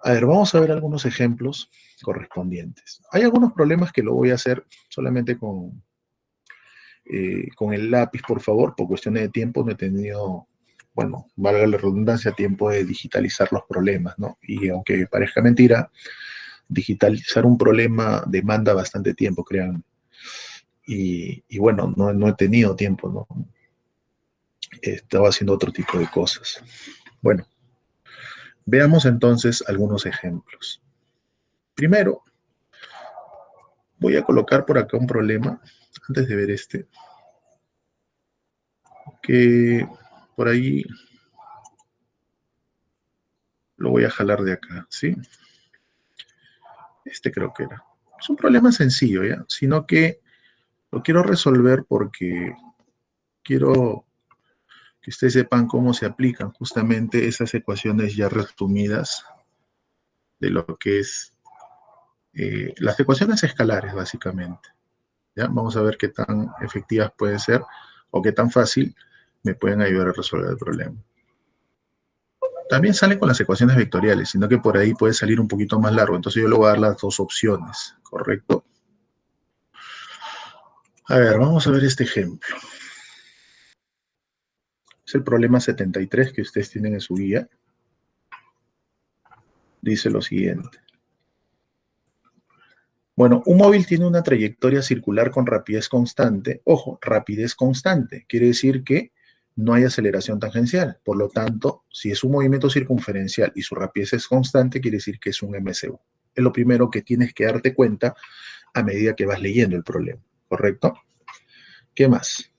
A ver, vamos a ver algunos ejemplos correspondientes. Hay algunos problemas que lo voy a hacer solamente con el lápiz, por favor, por cuestiones de tiempo no he tenido, bueno, valga la redundancia, tiempo de digitalizar los problemas, ¿no? Y aunque parezca mentira, digitalizar un problema demanda bastante tiempo, créanme. Y bueno, no he tenido tiempo, ¿no? Estaba haciendo otro tipo de cosas. Bueno, veamos entonces algunos ejemplos. Primero, voy a colocar por acá un problema, antes de ver este, que por ahí lo voy a jalar de acá, ¿sí? Este creo que era. Es un problema sencillo, ¿ya? Sino que lo quiero resolver porque quiero que ustedes sepan cómo se aplican justamente esas ecuaciones ya resumidas de lo que es las ecuaciones escalares, básicamente. ¿Ya? Vamos a ver qué tan efectivas pueden ser o qué tan fácil me pueden ayudar a resolver el problema. También salen con las ecuaciones vectoriales, sino que por ahí puede salir un poquito más largo. Entonces yo le voy a dar las dos opciones, ¿correcto? A ver, vamos a ver este ejemplo. Es el problema 73 que ustedes tienen en su guía. Dice lo siguiente. Bueno, un móvil tiene una trayectoria circular con rapidez constante. Ojo, rapidez constante. Quiere decir que no hay aceleración tangencial. Por lo tanto, si es un movimiento circunferencial y su rapidez es constante, quiere decir que es un MCU. Es lo primero que tienes que darte cuenta a medida que vas leyendo el problema. ¿Correcto? ¿Qué más?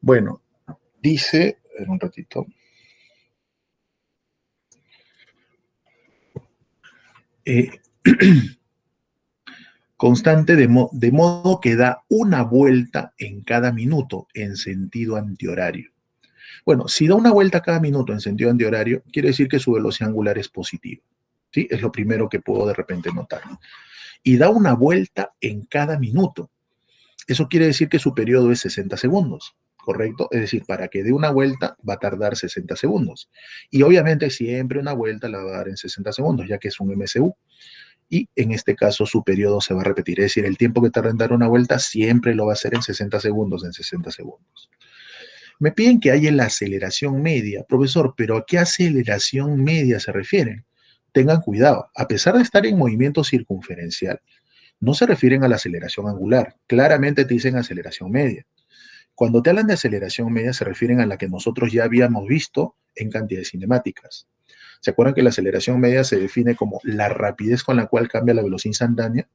Bueno, dice, a ver un ratito. Constante de modo que da una vuelta en cada minuto en sentido antihorario. Bueno, si da una vuelta cada minuto en sentido antihorario, quiere decir que su velocidad angular es positiva. ¿Sí? Es lo primero que puedo de repente notar. Y da una vuelta en cada minuto. Eso quiere decir que su periodo es 60 segundos, ¿correcto? Es decir, para que dé una vuelta va a tardar 60 segundos. Y obviamente siempre una vuelta la va a dar en 60 segundos, ya que es un MCU. Y en este caso su periodo se va a repetir. Es decir, el tiempo que tarda en dar una vuelta siempre lo va a hacer en 60 segundos, en 60 segundos. Me piden que haya la aceleración media. Profesor, ¿pero a qué aceleración media se refieren? Tengan cuidado. A pesar de estar en movimiento circunferencial, no se refieren a la aceleración angular. Claramente te dicen aceleración media. Cuando te hablan de aceleración media, se refieren a la que nosotros ya habíamos visto en cantidades cinemáticas. ¿Se acuerdan que la aceleración media se define como la rapidez con la cual cambia la velocidad instantánea?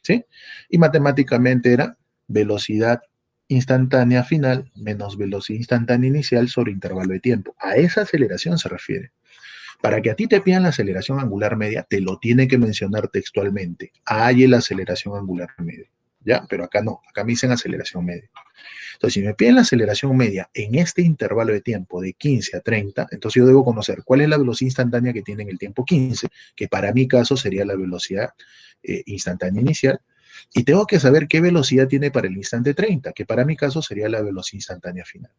¿Sí? Y matemáticamente era velocidad instantánea final menos velocidad instantánea inicial sobre intervalo de tiempo. A esa aceleración se refiere. Para que a ti te pidan la aceleración angular media, te lo tiene que mencionar textualmente. Hay la aceleración angular media. ¿Ya? Pero acá no, acá me dicen aceleración media. Entonces, si me piden la aceleración media en este intervalo de tiempo de 15 a 30, entonces yo debo conocer cuál es la velocidad instantánea que tiene en el tiempo 15, que para mi caso sería la velocidad instantánea inicial, y tengo que saber qué velocidad tiene para el instante 30, que para mi caso sería la velocidad instantánea final.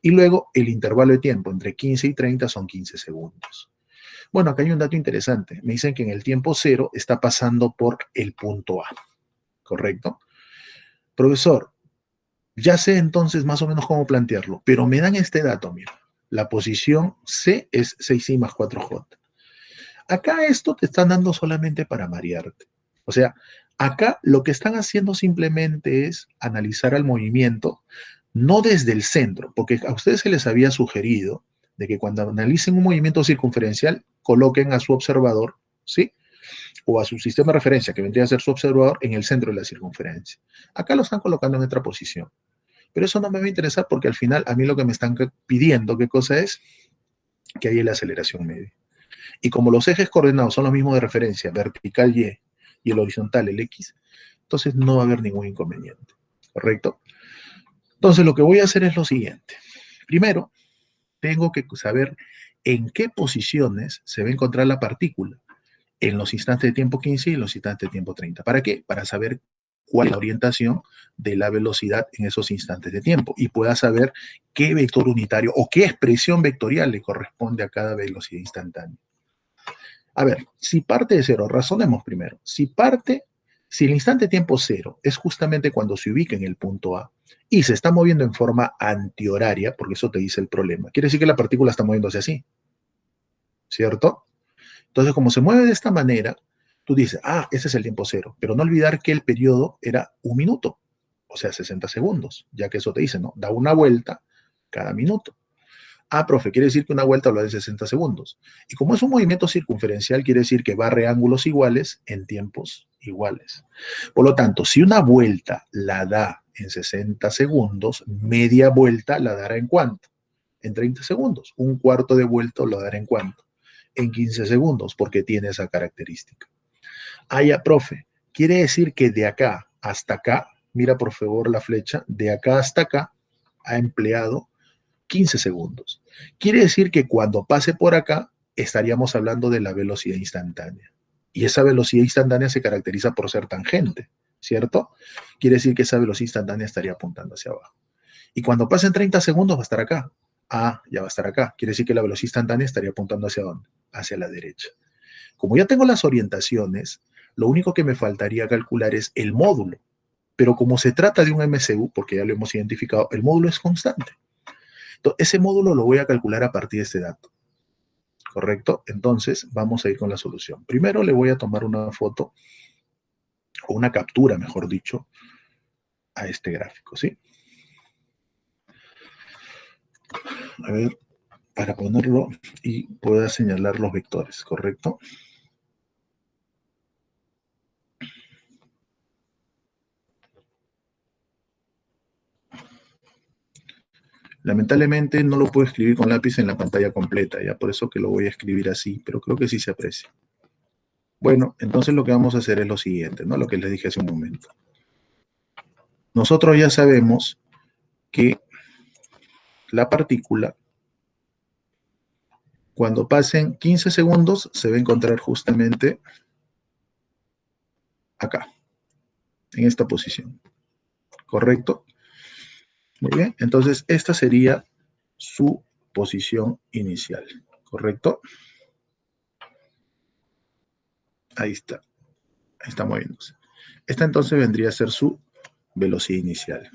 Y luego el intervalo de tiempo entre 15 y 30 son 15 segundos. Bueno, acá hay un dato interesante. Me dicen que en el tiempo cero está pasando por el punto A, ¿correcto? Profesor, ya sé entonces más o menos cómo plantearlo, pero me dan este dato, mira. La posición C es 6i más 4j. Acá esto te están dando solamente para marearte. O sea, acá lo que están haciendo simplemente es analizar al movimiento, no desde el centro, porque a ustedes se les había sugerido de que cuando analicen un movimiento circunferencial, coloquen a su observador, ¿sí? O a su sistema de referencia, que vendría a ser su observador, en el centro de la circunferencia. Acá lo están colocando en otra posición. Pero eso no me va a interesar porque al final a mí lo que me están pidiendo, ¿qué cosa es? Que haya la aceleración media. Y como los ejes coordenados son los mismos de referencia, vertical y el horizontal el X, entonces no va a haber ningún inconveniente, ¿correcto? Entonces lo que voy a hacer es lo siguiente. Primero, tengo que saber en qué posiciones se va a encontrar la partícula en los instantes de tiempo 15 y en los instantes de tiempo 30. ¿Para qué? Para saber cuál es la orientación de la velocidad en esos instantes de tiempo y pueda saber qué vector unitario o qué expresión vectorial le corresponde a cada velocidad instantánea. A ver, si parte de cero, razonemos primero. Si el instante de tiempo cero es justamente cuando se ubica en el punto A y se está moviendo en forma antihoraria, porque eso te dice el problema, quiere decir que la partícula está moviéndose así, ¿cierto? Entonces, como se mueve de esta manera, tú dices, ah, ese es el tiempo cero, pero no olvidar que el periodo era un minuto, o sea, 60 segundos, ya que eso te dice, ¿no? Da una vuelta cada minuto. Ah, profe, quiere decir que una vuelta lo da en 60 segundos. Y como es un movimiento circunferencial, quiere decir que barre ángulos iguales en tiempos iguales. Por lo tanto, si una vuelta la da en 60 segundos, media vuelta la dará en cuánto? En 30 segundos. Un cuarto de vuelta lo dará en cuánto? En 15 segundos, porque tiene esa característica. Ah, ya, profe, quiere decir que de acá hasta acá, mira por favor la flecha, de acá hasta acá ha empleado 15 segundos. Quiere decir que cuando pase por acá, estaríamos hablando de la velocidad instantánea. Y esa velocidad instantánea se caracteriza por ser tangente, ¿cierto? Quiere decir que esa velocidad instantánea estaría apuntando hacia abajo. Y cuando pasen 30 segundos va a estar acá. Ah, ya va a estar acá. Quiere decir que la velocidad instantánea estaría apuntando hacia dónde? Hacia la derecha. Como ya tengo las orientaciones, lo único que me faltaría calcular es el módulo. Pero como se trata de un MCU, porque ya lo hemos identificado, el módulo es constante. Entonces, ese módulo lo voy a calcular a partir de este dato, ¿correcto? Entonces, vamos a ir con la solución. Primero le voy a tomar una foto, o una captura, mejor dicho, a este gráfico, ¿sí? A ver, para ponerlo y pueda señalar los vectores, ¿correcto? Lamentablemente no lo puedo escribir con lápiz en la pantalla completa, ya por eso que lo voy a escribir así, pero creo que sí se aprecia. Bueno, entonces lo que vamos a hacer es lo siguiente, ¿no? Lo que les dije hace un momento. Nosotros ya sabemos que la partícula, cuando pasen 15 segundos, se va a encontrar justamente acá, en esta posición, ¿correcto? Muy bien, entonces esta sería su posición inicial, ¿correcto? Ahí está moviéndose. Esta entonces vendría a ser su velocidad inicial.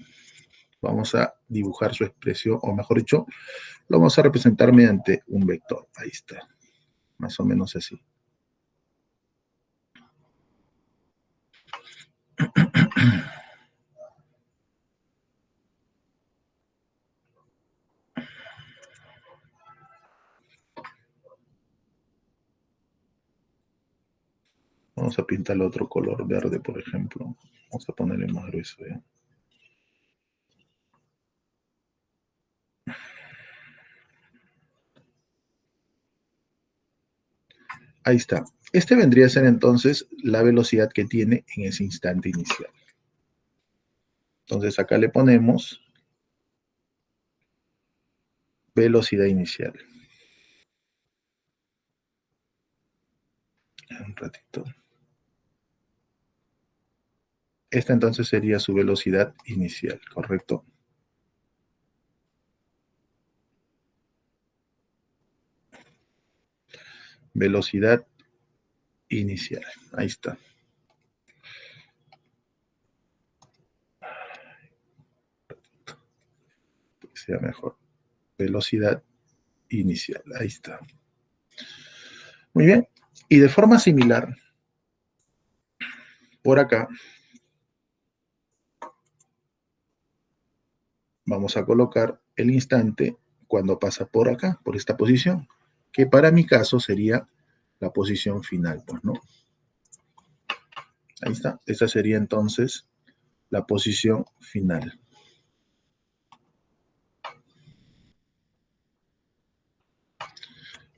Vamos a dibujar su expresión, o mejor dicho, lo vamos a representar mediante un vector. Ahí está, más o menos así. Vamos a pintarle otro color verde, por ejemplo. Vamos a ponerle más grueso. ¿Ya? Ahí está. Este vendría a ser entonces la velocidad que tiene en ese instante inicial. Entonces acá le ponemos velocidad inicial. Un ratito. Esta entonces sería su velocidad inicial, ¿correcto? velocidad inicial. Ahí está. Que sea mejor. Velocidad inicial. Ahí está. Muy bien. Y de forma similar, por acá, vamos a colocar el instante cuando pasa por acá, por esta posición, que para mi caso sería la posición final, pues, ¿no? Ahí está. Esta sería entonces la posición final.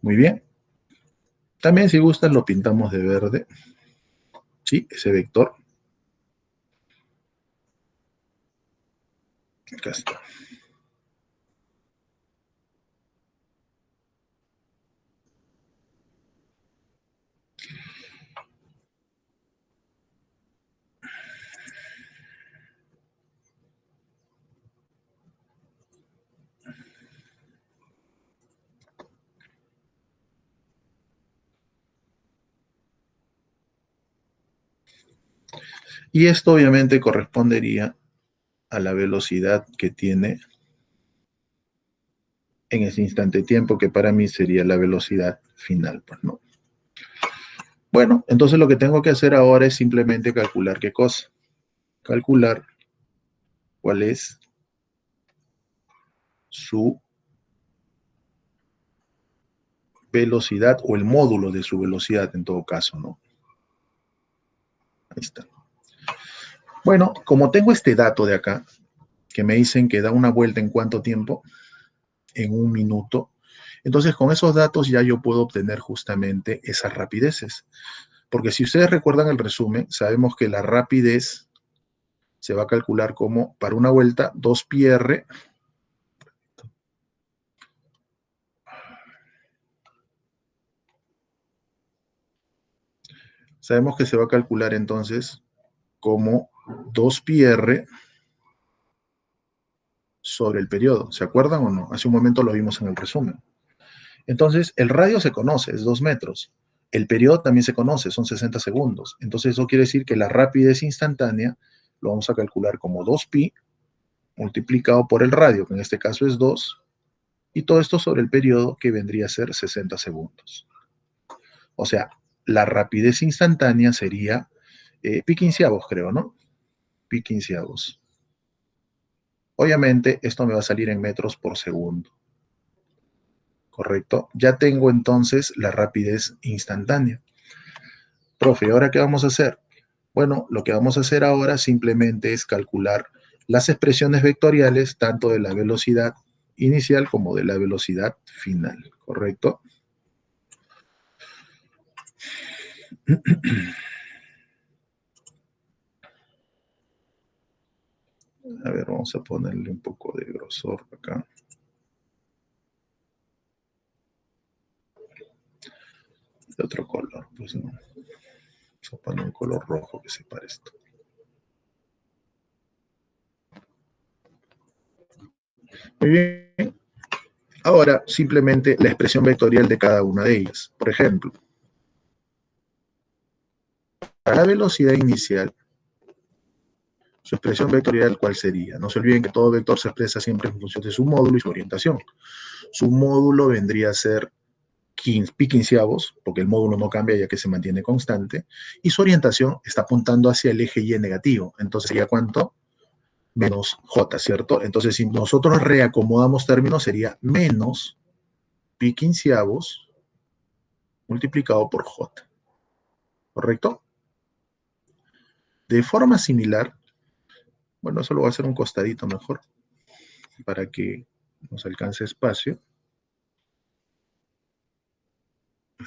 Muy bien. También si gustan lo pintamos de verde. Sí, ese vector. Acá está. Y esto obviamente correspondería a la velocidad que tiene en ese instante de tiempo, que para mí sería la velocidad final, pues, ¿no? Bueno, entonces lo que tengo que hacer ahora es simplemente calcular qué cosa. Calcular cuál es su velocidad o el módulo de su velocidad en todo caso, ¿no? Ahí está. Bueno, como tengo este dato de acá, que me dicen que da una vuelta en cuánto tiempo, en 1 minuto, entonces con esos datos ya yo puedo obtener justamente esas rapideces. Porque si ustedes recuerdan el resumen, sabemos que la rapidez se va a calcular como para una vuelta 2πr. Sabemos que se va a calcular entonces como 2πr sobre el periodo. ¿Se acuerdan o no? Hace un momento lo vimos en el resumen. Entonces, el radio se conoce, es 2 metros. El periodo también se conoce, son 60 segundos. Entonces, eso quiere decir que la rapidez instantánea lo vamos a calcular como 2pi multiplicado por el radio, que en este caso es 2, y todo esto sobre el periodo, que vendría a ser 60 segundos. O sea, la rapidez instantánea sería pi quinceavos, creo, ¿no? Pi quinceavos. Obviamente, esto me va a salir en metros por segundo. ¿Correcto? Ya tengo entonces la rapidez instantánea. Profe, ¿ahora qué vamos a hacer? Bueno, lo que vamos a hacer ahora simplemente es calcular las expresiones vectoriales tanto de la velocidad inicial como de la velocidad final, ¿correcto? A ver, vamos a ponerle un poco de grosor acá. De otro color, pues no. Vamos a poner un color rojo que separe esto. Muy bien. Ahora, simplemente la expresión vectorial de cada una de ellas. Por ejemplo, para la velocidad inicial, su expresión vectorial, ¿cuál sería? No se olviden que todo vector se expresa siempre en función de su módulo y su orientación. Su módulo vendría a ser pi quinceavos, porque el módulo no cambia ya que se mantiene constante, y su orientación está apuntando hacia el eje Y negativo. Entonces, ¿sería cuánto? Menos J, ¿cierto? Entonces, si nosotros reacomodamos términos, sería menos pi quinceavos multiplicado por J, ¿correcto? De forma similar, bueno, eso lo voy a hacer un costadito mejor, para que nos alcance espacio.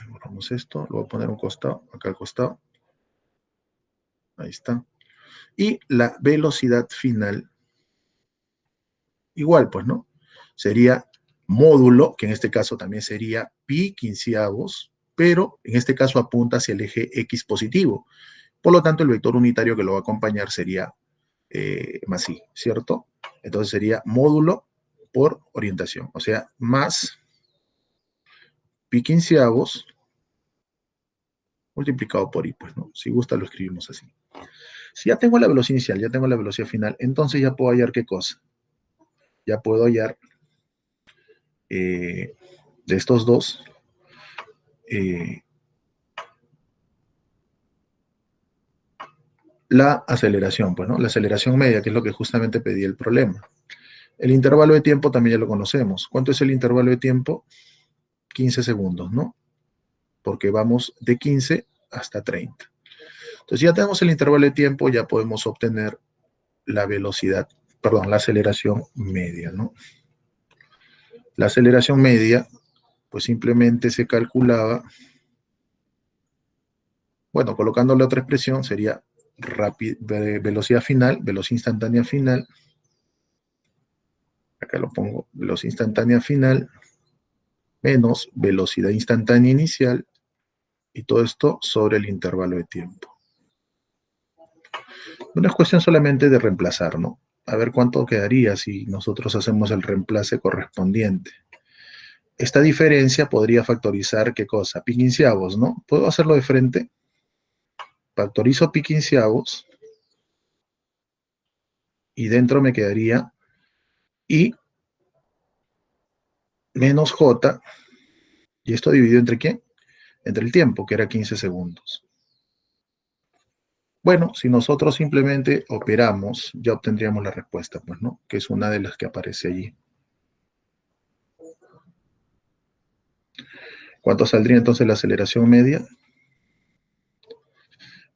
Borramos esto, lo voy a poner un costado, acá al costado. Ahí está. Y la velocidad final, igual, pues, ¿no? Sería módulo, que en este caso también sería pi quinceavos, pero en este caso apunta hacia el eje X positivo. Por lo tanto, el vector unitario que lo va a acompañar sería más i, ¿cierto? Entonces sería módulo por orientación, o sea, más pi quinceavos multiplicado por I, pues, ¿no? Si gusta lo escribimos así. Si ya tengo la velocidad inicial, ya tengo la velocidad final, entonces ya puedo hallar ¿qué cosa? Ya puedo hallar de estos dos, la aceleración, pues, ¿no? La aceleración media, que es lo que justamente pedí el problema. El intervalo de tiempo también ya lo conocemos. ¿Cuánto es el intervalo de tiempo? 15 segundos, ¿no? Porque vamos de 15 hasta 30. Entonces ya tenemos el intervalo de tiempo, ya podemos obtener la velocidad, perdón, la aceleración media, ¿no? La aceleración media, pues simplemente se calculaba, bueno, colocándole otra expresión, sería velocidad final, velocidad instantánea final, acá lo pongo, velocidad instantánea final, menos velocidad instantánea inicial, y todo esto sobre el intervalo de tiempo. No es cuestión solamente de reemplazar, ¿no? A ver cuánto quedaría si nosotros hacemos el reemplace correspondiente. Esta diferencia podría factorizar, ¿qué cosa? Pi quinceavos, ¿no? ¿Puedo hacerlo de frente? Factorizo pi quinceavos y dentro me quedaría I menos J, y esto dividido ¿entre quién? Entre el tiempo, que era 15 segundos. Bueno, si nosotros simplemente operamos, ya obtendríamos la respuesta, pues, ¿no? Que es una de las que aparece allí. ¿Cuánto saldría entonces la aceleración media?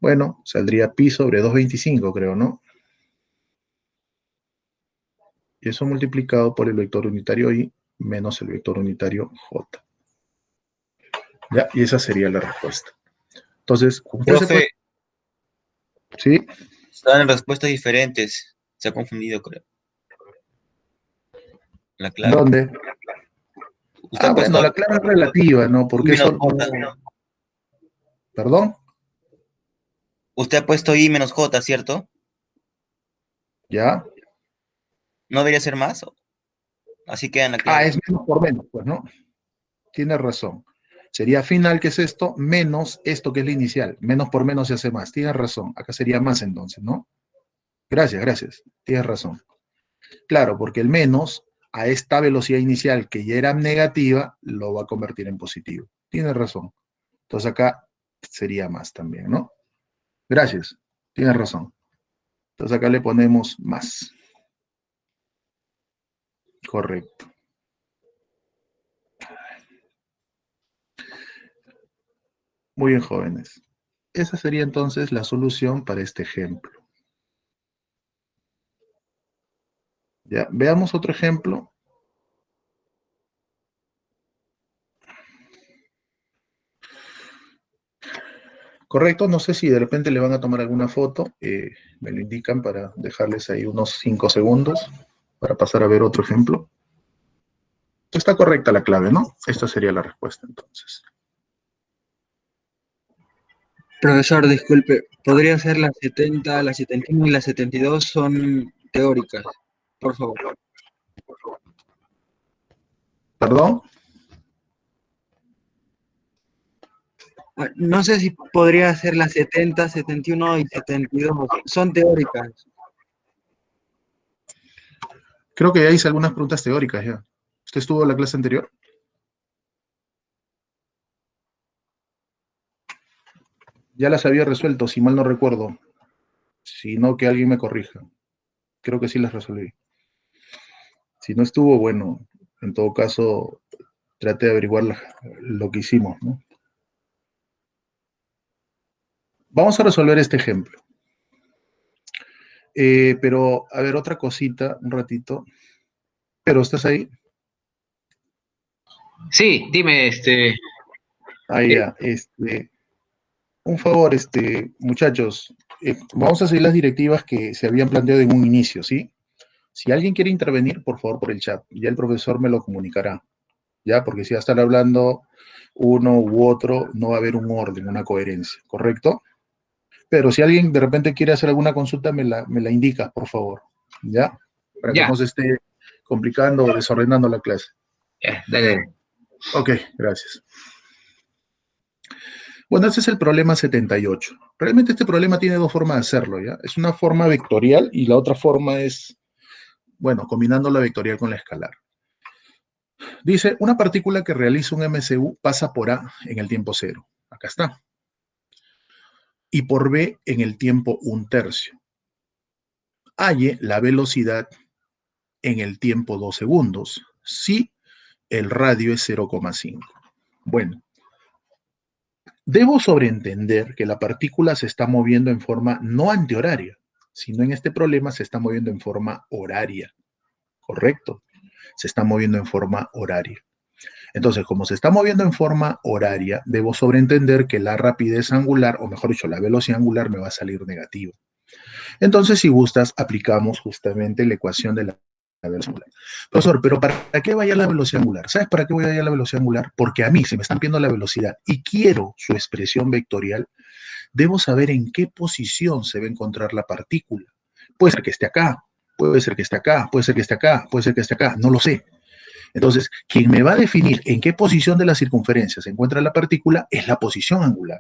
Bueno, saldría pi sobre 225, creo, ¿no? Y eso multiplicado por el vector unitario I menos el vector unitario J. ¿Ya? Y esa sería la respuesta. Entonces, usted se puede... Profe, Sí, están respuestas diferentes. Se ha confundido, creo. La clave. ¿dónde? Usted Ah, ha bueno, puesto la clave es relativa, ¿no? I Porque menos eso J. no... ¿Perdón? Usted ha puesto I menos J, ¿cierto? ¿Ya? ¿No debería ser más? Así queda en la Ah, clave. es menos por menos, pues, ¿no? Tiene razón. Sería final, que es esto, menos esto que es la inicial. Menos por menos se hace más. Tienes razón. Acá sería más entonces, ¿no? Gracias, gracias. Tienes razón. Claro, porque el menos a esta velocidad inicial que ya era negativa, lo va a convertir en positivo. Tienes razón. Entonces acá sería más también, ¿no? Gracias. Tienes razón. Entonces acá le ponemos más. Correcto. Muy bien, jóvenes. Esa sería entonces la solución para este ejemplo. Ya, veamos otro ejemplo. Correcto, no sé si de repente le van a tomar alguna foto, me lo indican para dejarles ahí unos 5 segundos para pasar a ver otro ejemplo. Está correcta la clave, ¿no? Esta sería la respuesta entonces. Profesor, disculpe, ¿podría ser las 70, las 71 y las 72 son teóricas? Por favor. ¿Perdón? No sé si podría ser las 70, 71 y 72. Son teóricas. Creo que ya hice algunas preguntas teóricas ya. ¿Usted estuvo en la clase anterior? Ya las había resuelto, si mal no recuerdo. Si no, que alguien me corrija. Creo que sí las resolví. Si no estuvo, bueno, en todo caso, trate de averiguar lo que hicimos, ¿no? Vamos a resolver este ejemplo. Pero, a ver, otra cosita, un ratito. Pero, ¿estás ahí? Sí, dime, Ahí ya, un favor, muchachos, vamos a seguir las directivas que se habían planteado en un inicio, ¿sí? Si alguien quiere intervenir, por favor, por el chat, ya el profesor me lo comunicará, ¿ya? Porque si va a estar hablando uno u otro, no va a haber un orden, una coherencia, ¿correcto? Pero si alguien de repente quiere hacer alguna consulta, me la indica, por favor, ¿ya? Para que ya, no se esté complicando o desordenando la clase. ya, dale. Ok, gracias. Bueno, ese es el problema 78. Realmente este problema tiene dos formas de hacerlo, ¿ya? Es una forma vectorial y la otra forma es, bueno, combinando la vectorial con la escalar. Dice, una partícula que realiza un MCU pasa por A en el tiempo 0. Acá está. Y por B en el tiempo 1/3. Halle la velocidad en el tiempo 2 segundos si el radio es 0,5. Bueno, debo sobreentender que la partícula se está moviendo en forma no antihoraria, sino en este problema se está moviendo en forma horaria. ¿Correcto? Se está moviendo en forma horaria. Entonces, como se está moviendo en forma horaria, debo sobreentender que la rapidez angular, o mejor dicho, la velocidad angular me va a salir negativa. Entonces, si gustas, aplicamos justamente la ecuación de la velocidad angular. Profesor, pero ¿para qué vaya la velocidad angular? ¿Sabes para qué voy a ir a la velocidad angular? Porque a mí, si me están pidiendo la velocidad y quiero su expresión vectorial, debo saber en qué posición se va a encontrar la partícula. Puede ser que esté acá, puede ser que esté acá, puede ser que esté acá, puede ser que esté acá, no lo sé. Entonces, quien me va a definir en qué posición de la circunferencia se encuentra la partícula es la posición angular.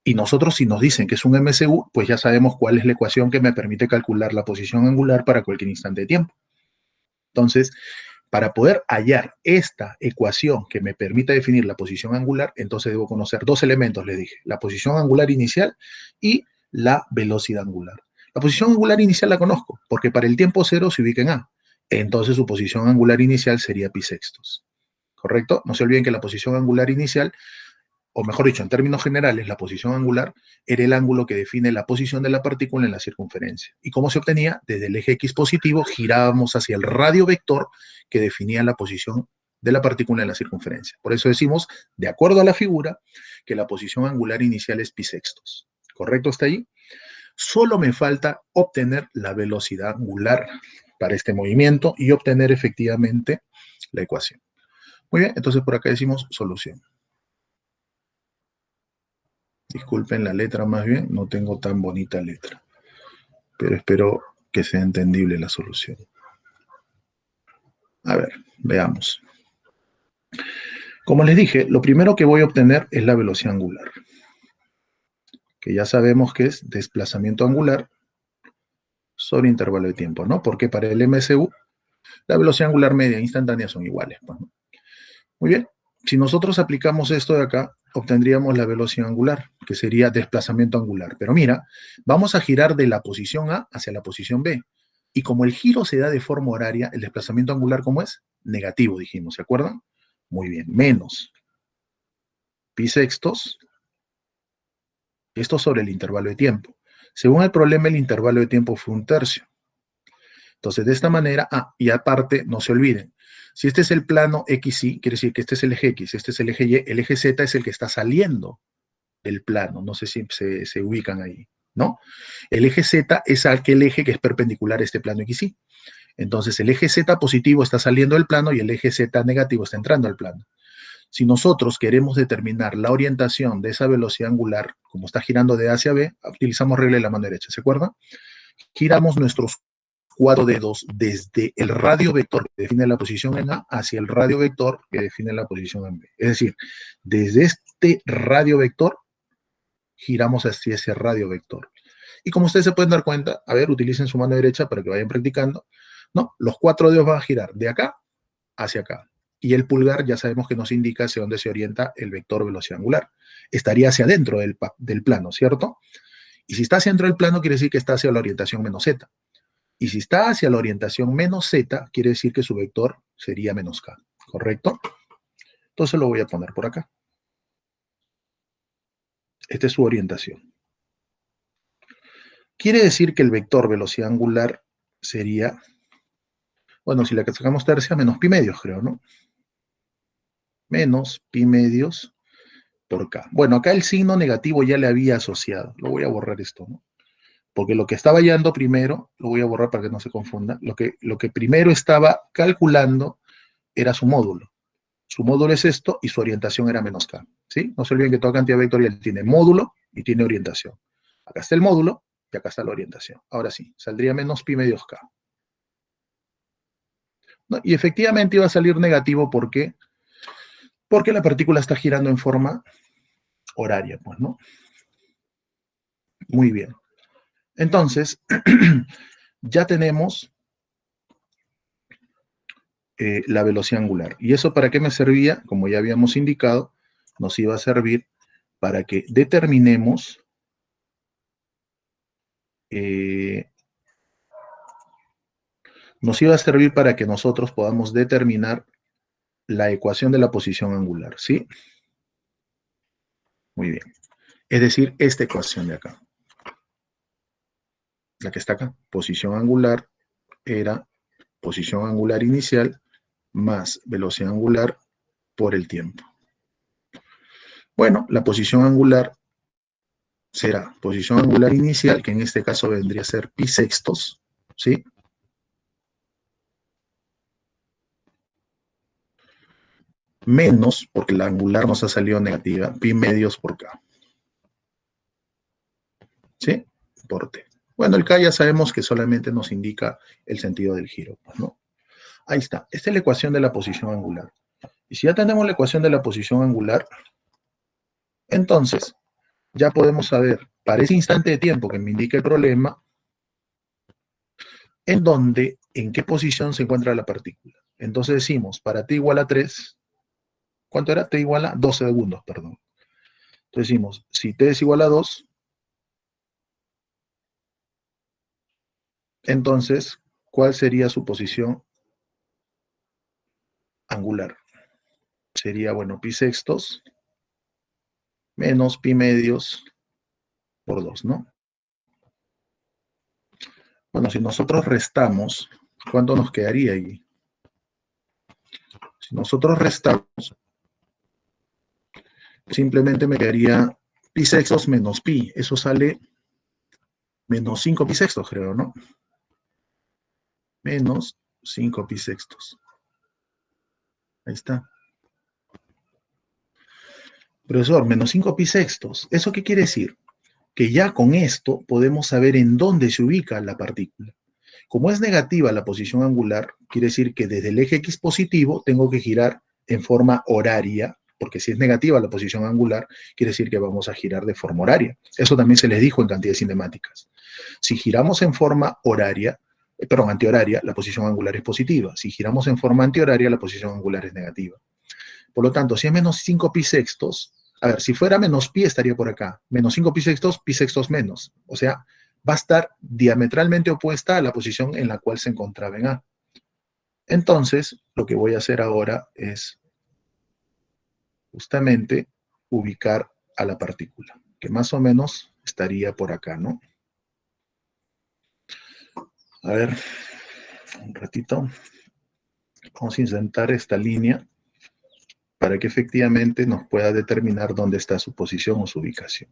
Y nosotros, si nos dicen que es un MCU, pues ya sabemos cuál es la ecuación que me permite calcular la posición angular para cualquier instante de tiempo. Entonces, para poder hallar esta ecuación que me permita definir la posición angular, entonces debo conocer dos elementos, les dije, la posición angular inicial y la velocidad angular. La posición angular inicial la conozco, porque para el tiempo 0 se ubica en A. Entonces su posición angular inicial sería pi sextos. ¿Correcto? No se olviden que la posición angular inicial, o mejor dicho, en términos generales, la posición angular era el ángulo que define la posición de la partícula en la circunferencia. ¿Y cómo se obtenía? Desde el eje X positivo girábamos hacia el radio vector que definía la posición de la partícula en la circunferencia. Por eso decimos, de acuerdo a la figura, que la posición angular inicial es pi sextos. ¿Correcto hasta ahí? Solo me falta obtener la velocidad angular para este movimiento y obtener efectivamente la ecuación. Muy bien, entonces por acá decimos solución. Disculpen la letra más bien, no tengo tan bonita letra, pero espero que sea entendible la solución. A ver, veamos. Como les dije, lo primero que voy a obtener es la velocidad angular, que ya sabemos que es desplazamiento angular sobre intervalo de tiempo, ¿no? Porque para el MCU, la velocidad angular media e instantánea son iguales, ¿no? Muy bien, si nosotros aplicamos esto de acá, obtendríamos la velocidad angular, que sería desplazamiento angular. Pero mira, vamos a girar de la posición A hacia la posición B. Y como el giro se da de forma horaria, el desplazamiento angular, ¿cómo es? Negativo, dijimos, ¿se acuerdan? Muy bien, menos pi sextos, esto sobre el intervalo de tiempo. Según el problema, el intervalo de tiempo fue 1/3. Entonces, de esta manera, y aparte, no se olviden, si este es el plano XY, quiere decir que este es el eje X, este es el eje Y, el eje Z es el que está saliendo del plano, no sé si se ubican ahí, ¿no? El eje Z es aquel eje que es perpendicular a este plano XY. Entonces, el eje Z positivo está saliendo del plano y el eje Z negativo está entrando al plano. Si nosotros queremos determinar la orientación de esa velocidad angular, como está girando de A hacia B, utilizamos regla de la mano derecha, ¿se acuerdan? Giramos nuestros 4 dedos desde el radio vector que define la posición en A hacia el radio vector que define la posición en B. Es decir, desde este radio vector giramos hacia ese radio vector. Y como ustedes se pueden dar cuenta, a ver, utilicen su mano derecha para que vayan practicando, ¿no? Los 4 dedos van a girar de acá hacia acá. Y el pulgar ya sabemos que nos indica hacia dónde se orienta el vector velocidad angular. Estaría hacia adentro del plano, ¿cierto? Y si está hacia adentro del plano, quiere decir que está hacia la orientación menos z. Y si está hacia la orientación menos z, quiere decir que su vector sería menos k, ¿correcto? Entonces lo voy a poner por acá. Esta es su orientación. Quiere decir que el vector velocidad angular sería, bueno, si la sacamos tercia, menos pi medios, creo, ¿no? Menos pi medios por k. Bueno, acá el signo negativo ya le había asociado. Lo voy a borrar esto, ¿no? Porque lo que estaba hallando primero, lo voy a borrar para que no se confunda, lo que primero estaba calculando era su módulo. Su módulo es esto y su orientación era menos k, ¿sí? No se olviden que toda cantidad vectorial tiene módulo y tiene orientación. Acá está el módulo y acá está la orientación. Ahora sí, saldría menos pi medios k. ¿No? Y efectivamente iba a salir negativo, ¿por qué? Porque la partícula está girando en forma horaria, pues, ¿no? Muy bien. Entonces, ya tenemos la velocidad angular. ¿Y eso para qué me servía? Como ya habíamos indicado, nos iba a servir para que determinemos nos iba a servir para que nosotros podamos determinar la ecuación de la posición angular, ¿sí? Muy bien. Es decir, esta ecuación de acá. La que está acá. Posición angular era posición angular inicial más velocidad angular por el tiempo. Bueno, la posición angular será posición angular inicial, que en este caso vendría a ser pi sextos, ¿sí? Menos, porque la angular nos ha salido negativa, pi medios por k. ¿Sí? Por t. Bueno, el k ya sabemos que solamente nos indica el sentido del giro, ¿no? Ahí está. Esta es la ecuación de la posición angular. Y si ya tenemos la ecuación de la posición angular, entonces ya podemos saber, para ese instante de tiempo que me indica el problema, en qué posición se encuentra la partícula. Entonces decimos, para t igual a 3, ¿cuánto era? T igual a 12 segundos, perdón. Entonces decimos, si t es igual a 2, entonces, ¿cuál sería su posición angular? Sería, bueno, pi sextos menos pi medios por 2, ¿no? Bueno, si nosotros restamos, ¿cuánto nos quedaría allí? Si nosotros restamos, simplemente me quedaría pi sextos menos pi. Eso sale menos 5 pi sextos, creo, ¿no? Menos 5 pi sextos. Ahí está. Profesor, menos 5 pi sextos. ¿Eso qué quiere decir? Que ya con esto podemos saber en dónde se ubica la partícula. Como es negativa la posición angular, quiere decir que desde el eje X positivo tengo que girar en forma horaria, porque si es negativa la posición angular, quiere decir que vamos a girar de forma horaria. Eso también se les dijo en cantidades cinemáticas. Si giramos en forma horaria, perdón, antihoraria, la posición angular es positiva. Si giramos en forma antihoraria, la posición angular es negativa. Por lo tanto, si es menos 5 pi sextos, a ver, si fuera menos pi estaría por acá. Menos 5 pi sextos menos. O sea, va a estar diametralmente opuesta a la posición en la cual se encontraba en A. Entonces, lo que voy a hacer ahora es justamente ubicar a la partícula, que más o menos estaría por acá, ¿no? A ver, un ratito. Vamos a insertar esta línea para que efectivamente nos pueda determinar dónde está su posición o su ubicación.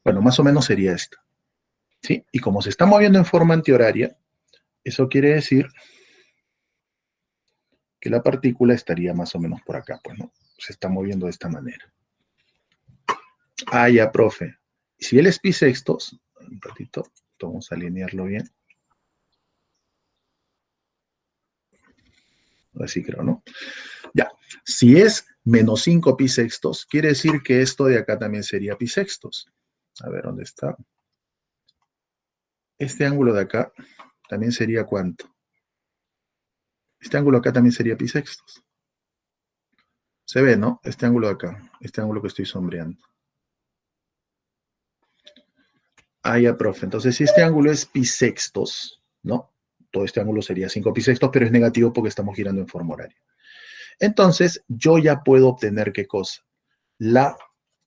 Bueno, más o menos sería esta. ¿Sí? Y como se está moviendo en forma antihoraria, eso quiere decir que la partícula estaría más o menos por acá, pues, ¿no? Se está moviendo de esta manera. Ah, ya, profe. Si él es pi sextos, un ratito, vamos a alinearlo bien. Así creo, ¿no? Ya. Si es menos 5 pi sextos, quiere decir que esto de acá también sería pi sextos. A ver, ¿dónde está? Este ángulo de acá también sería ¿cuánto? Este ángulo acá también sería pi sextos. Se ve, ¿no? Este ángulo de acá, este ángulo que estoy sombreando. Ah, ya, profe. Entonces, si este ángulo es pi sextos, ¿no? Todo este ángulo sería 5 pi sextos, pero es negativo porque estamos girando en forma horaria. Entonces, yo ya puedo obtener, ¿qué cosa? La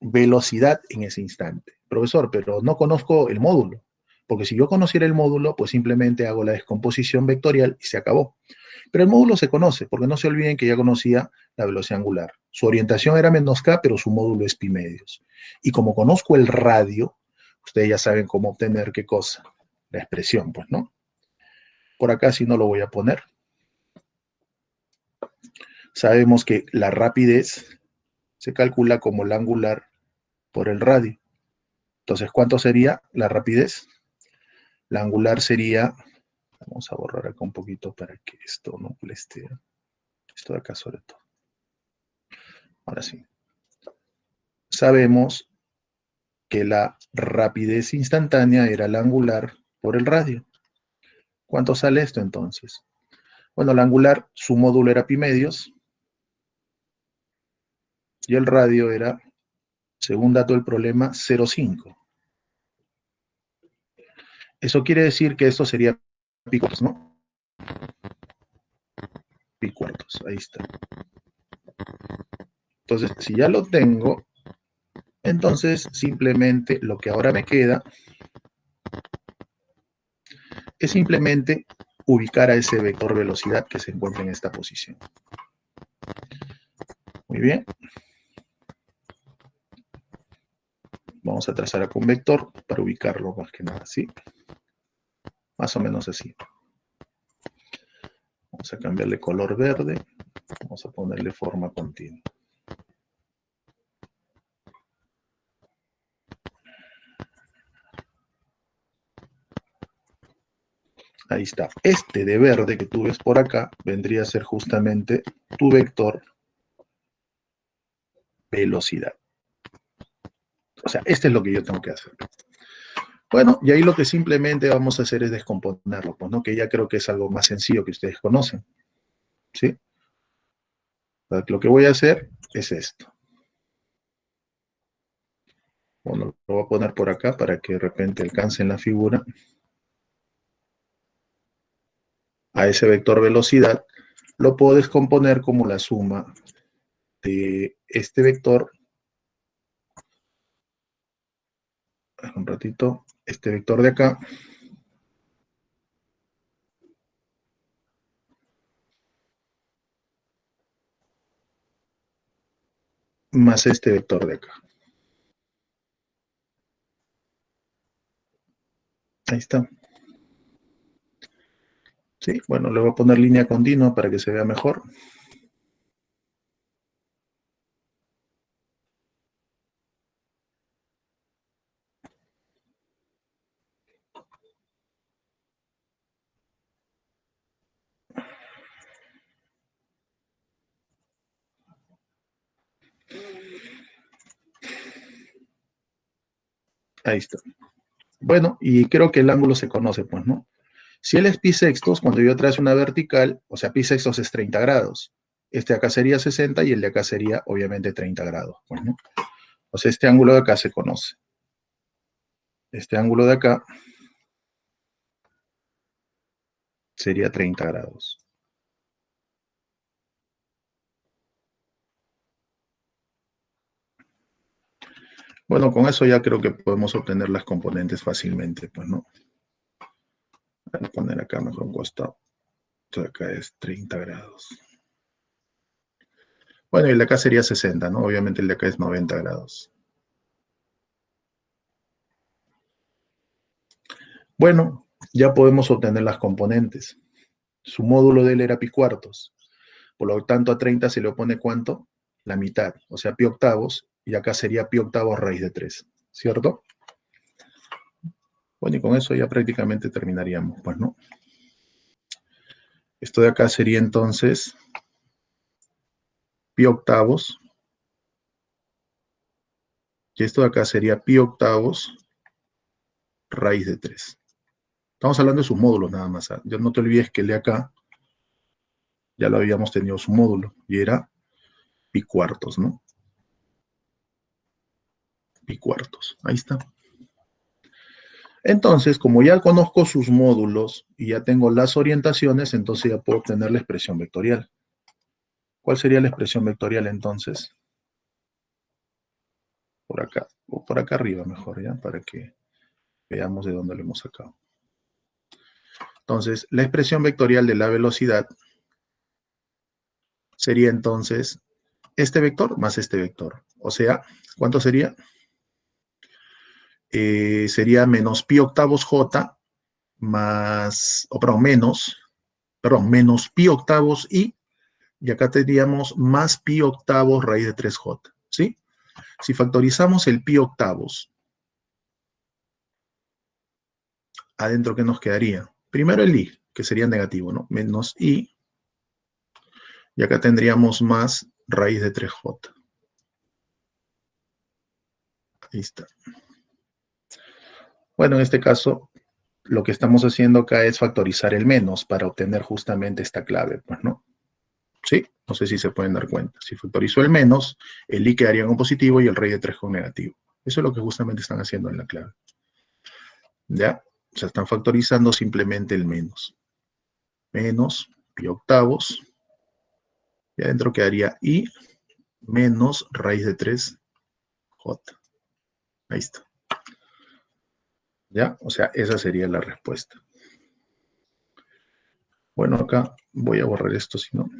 velocidad en ese instante. Profesor, pero no conozco el módulo. Porque si yo conociera el módulo, pues simplemente hago la descomposición vectorial y se acabó. Pero el módulo se conoce, porque no se olviden que ya conocía la velocidad angular. Su orientación era menos k, pero su módulo es pi medios. Y como conozco el radio, ustedes ya saben cómo obtener qué cosa, la expresión, pues, ¿no? Por acá sí no lo voy a poner. Sabemos que la rapidez se calcula como la angular por el radio. Entonces, ¿cuánto sería la rapidez? La angular sería, vamos a borrar acá un poquito para que esto no moleste, esto de acá sobre todo. Ahora sí. sabemos que la rapidez instantánea era la angular por el radio. ¿Cuánto sale esto entonces? Bueno, la angular, su módulo era pi medios, y el radio era, según dato del problema, 0,5. Eso quiere decir que esto sería pi cuartos, ¿no? Pi cuartos, ahí está. Entonces, si ya lo tengo, entonces simplemente lo que ahora me queda es simplemente ubicar a ese vector velocidad que se encuentra en esta posición. Muy bien. Vamos a trazar acá un vector para ubicarlo más que nada, ¿sí? Más o menos así. Vamos a cambiarle color verde. Vamos a ponerle forma continua. Ahí está. Este de verde que tú ves por acá vendría a ser justamente tu vector velocidad. O sea, este es lo que yo tengo que hacer. Bueno, y ahí lo que simplemente vamos a hacer es descomponerlo, pues, ¿no? Que ya creo que es algo más sencillo que ustedes conocen, ¿sí? Lo que voy a hacer es esto. Bueno, lo voy a poner por acá para que de repente alcancen la figura. A ese vector velocidad lo puedo descomponer como la suma de este vector. Un ratito, este vector de acá. Más este vector de acá. Ahí está. Sí, bueno, le voy a poner línea continua para que se vea mejor. Ahí está. Bueno, y creo que el ángulo se conoce, pues, ¿no? Si él es pi sextos, cuando yo trazo una vertical, o sea, pi sextos es 30 grados. Este de acá sería 60 y el de acá sería, obviamente, 30 grados, pues, ¿no? O sea, este ángulo de acá se conoce. Este ángulo de acá sería 30 grados. Bueno, con eso ya creo que podemos obtener las componentes fácilmente, pues, ¿no? Voy a poner acá mejor un costado. Entonces acá es 30 grados. Bueno, y el de acá sería 60, ¿no? Obviamente el de acá es 90 grados. Bueno, ya podemos obtener las componentes. Su módulo de él era pi cuartos. Por lo tanto, a 30 se le opone ¿cuánto? La mitad, o sea, pi octavos, y acá sería pi octavos raíz de 3, ¿cierto? Bueno, y con eso ya prácticamente terminaríamos, pues, ¿no? Esto de acá sería entonces pi octavos, y esto de acá sería pi octavos raíz de 3. Estamos hablando de sus módulos nada más, ¿eh? Ya no te olvides que el de acá ya lo habíamos tenido su módulo, y era pi cuartos, ¿no? Pi cuartos, ahí está. Entonces, como ya conozco sus módulos y ya tengo las orientaciones, entonces ya puedo obtener la expresión vectorial. ¿Cuál sería la expresión vectorial entonces? Por acá, o por acá arriba mejor, ¿ya? Para que veamos de dónde lo hemos sacado. Entonces, la expresión vectorial de la velocidad sería entonces este vector más este vector. O sea, ¿cuánto sería? Sería menos pi octavos j más, o perdón, menos pi octavos i, y acá tendríamos más pi octavos raíz de 3j, ¿sí? Si factorizamos el pi octavos, adentro, ¿qué nos quedaría? Primero el i, que sería negativo, ¿no? Menos i, y acá tendríamos más raíz de 3j. Ahí está. Bueno, en este caso, lo que estamos haciendo acá es factorizar el menos para obtener justamente esta clave, pues, ¿no? ¿Sí? No sé si se pueden dar cuenta. Si factorizo el menos, el i quedaría con positivo y el rey de 3 con negativo. Eso es lo que justamente están haciendo en la clave. ¿Ya? O sea, están factorizando simplemente el menos. Menos pi octavos. Y adentro quedaría i menos raíz de 3 j. Ahí está. ¿Ya? O sea, esa sería la respuesta. Bueno, acá voy a borrar esto, si no.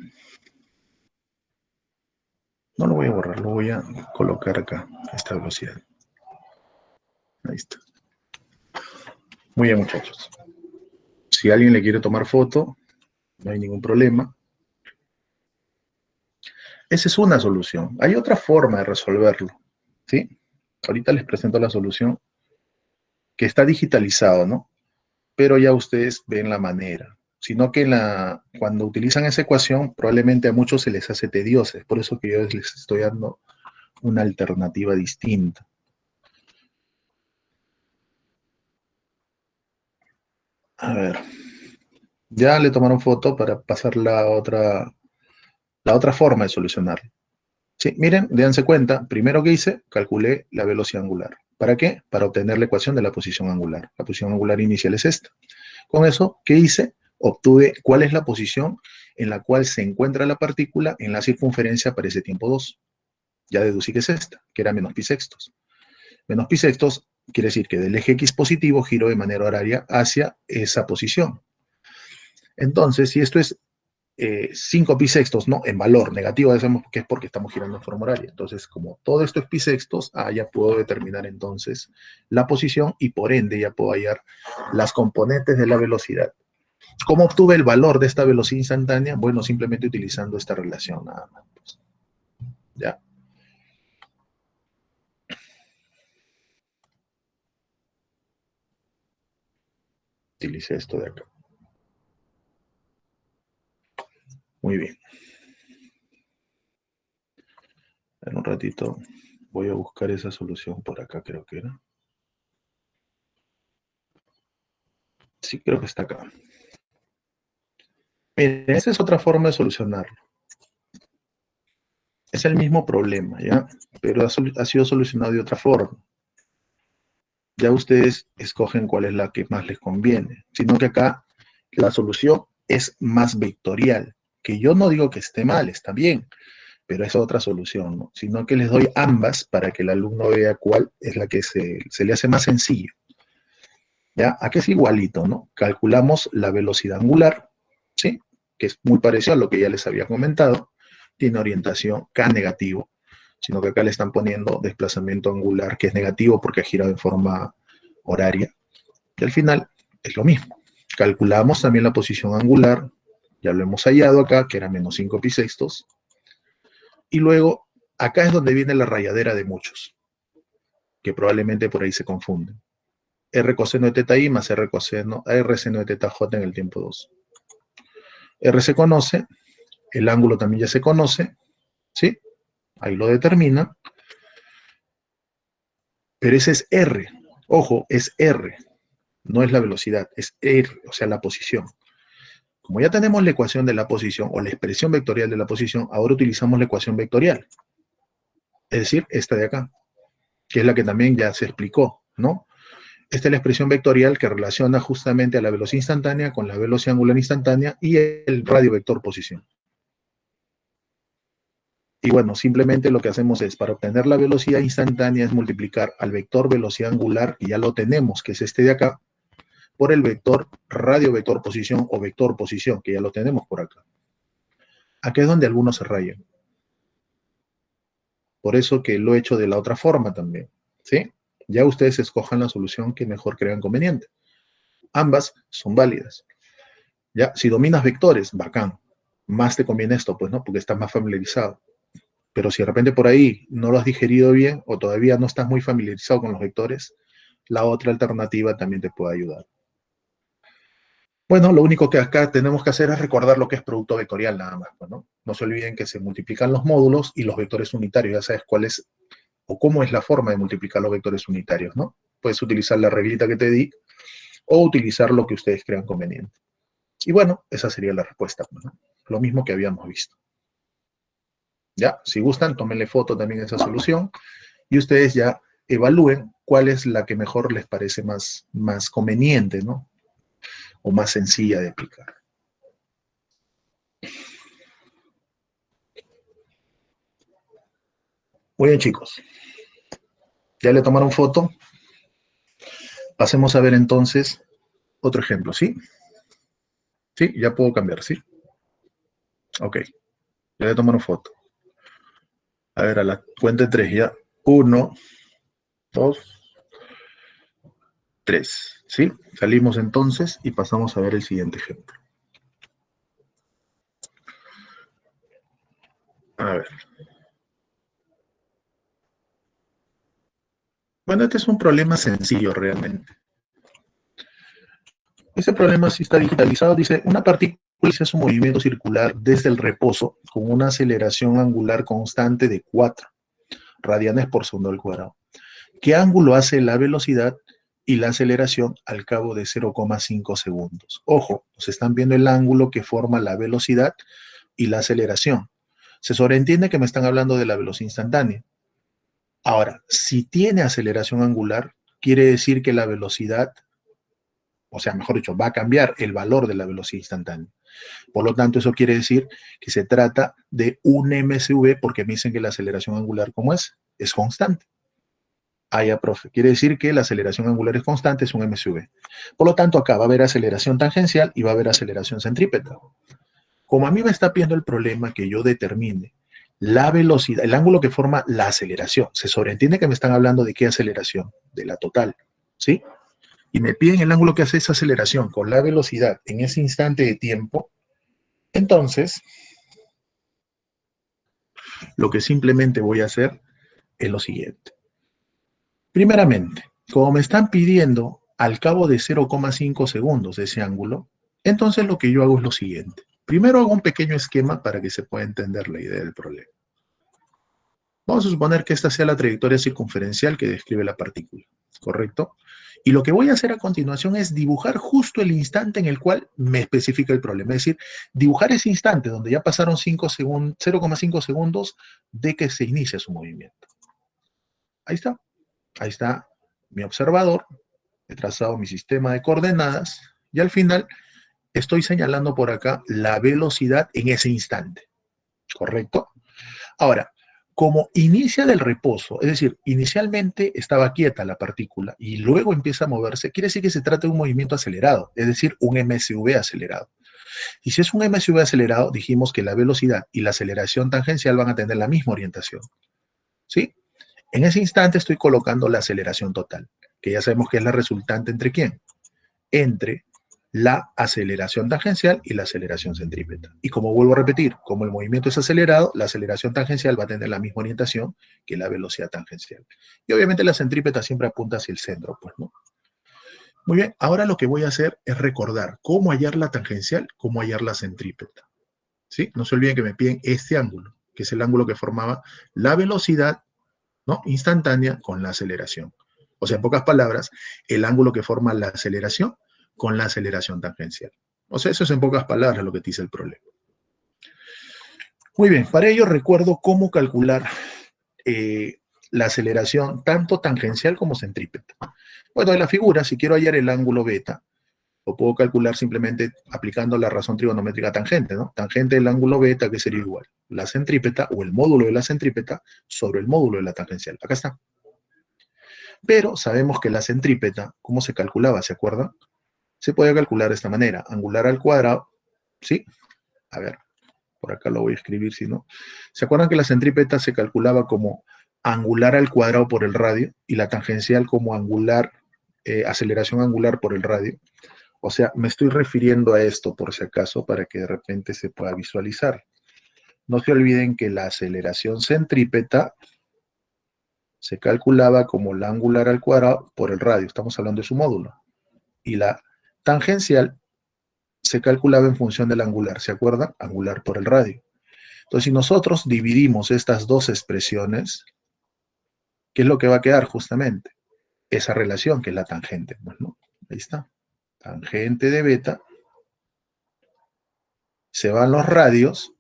No lo voy a borrar, lo voy a colocar acá, esta velocidad. Ahí está. Muy bien, muchachos. Si alguien le quiere tomar foto, no hay ningún problema. Esa es una solución. Hay otra forma de resolverlo, ¿sí? Ahorita les presento la solución que está digitalizado, ¿no? Pero ya ustedes ven la manera. Sino que cuando utilizan esa ecuación, probablemente a muchos se les hace tediosa. Es por eso que yo les estoy dando una alternativa distinta. A ver. Ya le tomaron foto para pasar la otra forma de solucionarlo. Sí, miren, déjense cuenta, primero que hice, calculé la velocidad angular. ¿Para qué? Para obtener la ecuación de la posición angular. La posición angular inicial es esta. Con eso, ¿qué hice? Obtuve cuál es la posición en la cual se encuentra la partícula en la circunferencia para ese tiempo 2. Ya deducí que es esta, que era menos pi sextos. Menos pi sextos quiere decir que del eje X positivo giro de manera horaria hacia esa posición. Entonces, si esto es 5 pi sextos, ¿no? En valor negativo, decimos que es porque estamos girando en forma horaria. Entonces, como todo esto es pi sextos, ya puedo determinar entonces la posición y por ende ya puedo hallar las componentes de la velocidad. ¿Cómo obtuve el valor de esta velocidad instantánea? Bueno, simplemente utilizando esta relación nada más. Pues. ¿Ya? Utilicé esto de acá. Muy bien. En un ratito voy a buscar esa solución por acá, creo que era. Sí, creo que está acá. Miren, esa es otra forma de solucionarlo. Es el mismo problema, ¿ya? Pero ha sido solucionado de otra forma. Ya ustedes escogen cuál es la que más les conviene. Sino que acá la solución es más vectorial. Que yo no digo que esté mal, está bien, pero es otra solución, ¿no? Sino que les doy ambas para que el alumno vea cuál es la que se le hace más sencillo. ¿Ya? Aquí es igualito, ¿no? Calculamos la velocidad angular, ¿sí? Que es muy parecido a lo que ya les había comentado. Tiene orientación K negativo, sino que acá le están poniendo desplazamiento angular, que es negativo porque ha girado en forma horaria. Y al final es lo mismo. Calculamos también la posición angular, ya lo hemos hallado acá, que era menos 5 pi sextos. Y luego, acá es donde viene la rayadera de muchos, que probablemente por ahí se confunden. R coseno de teta i más R seno de teta j en el tiempo 2. R se conoce, el ángulo también ya se conoce, ¿sí? Ahí lo determina. Pero ese es R. Ojo, es R. No es la velocidad, es R, o sea, la posición. Como ya tenemos la ecuación de la posición o la expresión vectorial de la posición, ahora utilizamos la ecuación vectorial. Es decir, esta de acá, que es la que también ya se explicó, ¿no? Esta es la expresión vectorial que relaciona justamente a la velocidad instantánea con la velocidad angular instantánea y el radio vector posición. Y bueno, simplemente lo que hacemos es, para obtener la velocidad instantánea, es multiplicar al vector velocidad angular, que ya lo tenemos, que es este de acá, por el vector radio vector posición o vector posición, que ya lo tenemos por acá. Aquí es donde algunos se rayan. Por eso que lo he hecho de la otra forma también, ¿sí? Ya ustedes escojan la solución que mejor crean conveniente. Ambas son válidas. Ya, si dominas vectores, bacán. Más te conviene esto, pues, ¿no? Porque estás más familiarizado. Pero si de repente por ahí no lo has digerido bien o todavía no estás muy familiarizado con los vectores, la otra alternativa también te puede ayudar. Bueno, lo único que acá tenemos que hacer es recordar lo que es producto vectorial nada más, pues, ¿no? No se olviden que se multiplican los módulos y los vectores unitarios, ya sabes cuál es o cómo es la forma de multiplicar los vectores unitarios, ¿no? Puedes utilizar la reglita que te di o utilizar lo que ustedes crean conveniente. Y bueno, esa sería la respuesta, ¿no? Lo mismo que habíamos visto. Ya, si gustan, tómenle foto también a esa solución y ustedes ya evalúen cuál es la que mejor les parece más conveniente, ¿no? O más sencilla de aplicar. Muy bien, chicos. ¿Ya le tomaron foto? Pasemos a ver entonces otro ejemplo, ¿sí? Sí, ya puedo cambiar, ¿sí? Ok, ya le tomaron foto. A ver, a la cuenta de 3 ya. 1, 2, 3, ¿sí? Salimos entonces y pasamos a ver el siguiente ejemplo. A ver. Bueno, este es un problema sencillo realmente. Este problema sí está digitalizado. Dice, una partícula inicia su movimiento circular desde el reposo con una aceleración angular constante de 4 radianes por segundo al cuadrado. ¿Qué ángulo hace la velocidad y la aceleración al cabo de 0,5 segundos? Ojo, nos están viendo el ángulo que forma la velocidad y la aceleración. Se sobreentiende que me están hablando de la velocidad instantánea. Ahora, si tiene aceleración angular, quiere decir que la velocidad, o sea, mejor dicho, va a cambiar el valor de la velocidad instantánea. Por lo tanto, eso quiere decir que se trata de un MSV porque me dicen que la aceleración angular, ¿cómo es? Es constante. Ah, ya, profe. Quiere decir que la aceleración angular es constante, es un MSV. Por lo tanto, acá va a haber aceleración tangencial y va a haber aceleración centrípeta. Como a mí me está pidiendo el problema que yo determine la velocidad, el ángulo que forma la aceleración, se sobreentiende que me están hablando de qué aceleración, de la total, ¿sí? Y me piden el ángulo que hace esa aceleración con la velocidad en ese instante de tiempo, entonces, lo que simplemente voy a hacer es lo siguiente. Primeramente, como me están pidiendo al cabo de 0,5 segundos ese ángulo, entonces lo que yo hago es lo siguiente. Primero hago un pequeño esquema para que se pueda entender la idea del problema. Vamos a suponer que esta sea la trayectoria circunferencial que describe la partícula, ¿correcto? Y lo que voy a hacer a continuación es dibujar justo el instante en el cual me especifica el problema. Es decir, dibujar ese instante donde ya pasaron 0,5 segundos de que se inicia su movimiento. Ahí está. Ahí está mi observador. He trazado mi sistema de coordenadas. Y al final estoy señalando por acá la velocidad en ese instante. ¿Correcto? Ahora, como inicia del reposo, es decir, inicialmente estaba quieta la partícula y luego empieza a moverse, quiere decir que se trata de un movimiento acelerado, es decir, un MSV acelerado. Y si es un MSV acelerado, dijimos que la velocidad y la aceleración tangencial van a tener la misma orientación. ¿Sí? En ese instante estoy colocando la aceleración total, que ya sabemos que es la resultante entre quién. Entre la aceleración tangencial y la aceleración centrípeta. Y como vuelvo a repetir, como el movimiento es acelerado, la aceleración tangencial va a tener la misma orientación que la velocidad tangencial. Y obviamente la centrípeta siempre apunta hacia el centro, pues, ¿no? Muy bien, ahora lo que voy a hacer es recordar cómo hallar la tangencial, cómo hallar la centrípeta. ¿Sí? No se olviden que me piden este ángulo, que es el ángulo que formaba la velocidad, ¿no?, instantánea con la aceleración. O sea, en pocas palabras, el ángulo que forma la aceleración con la aceleración tangencial. O sea, eso es en pocas palabras lo que te dice el problema. Muy bien, para ello recuerdo cómo calcular la aceleración tanto tangencial como centrípeta. Bueno, en la figura, si quiero hallar el ángulo beta, lo puedo calcular simplemente aplicando la razón trigonométrica tangente, ¿no? Tangente del ángulo beta, que sería igual la centrípeta o el módulo de la centrípeta sobre el módulo de la tangencial. Acá está. Pero sabemos que la centrípeta, ¿cómo se calculaba? ¿Se acuerdan? Se puede calcular de esta manera, angular al cuadrado, ¿sí? A ver, por acá lo voy a escribir, si no. ¿Se acuerdan que la centrípeta se calculaba como angular al cuadrado por el radio y la tangencial como angular, aceleración angular por el radio? O sea, me estoy refiriendo a esto por si acaso para que de repente se pueda visualizar. No se olviden que la aceleración centrípeta se calculaba como la angular al cuadrado por el radio, estamos hablando de su módulo. Y la tangencial se calculaba en función del angular, ¿se acuerdan? Angular por el radio. Entonces, si nosotros dividimos estas dos expresiones, ¿qué es lo que va a quedar justamente? Esa relación que es la tangente, pues, ¿no? Ahí está. Tangente de beta. Se van los radios.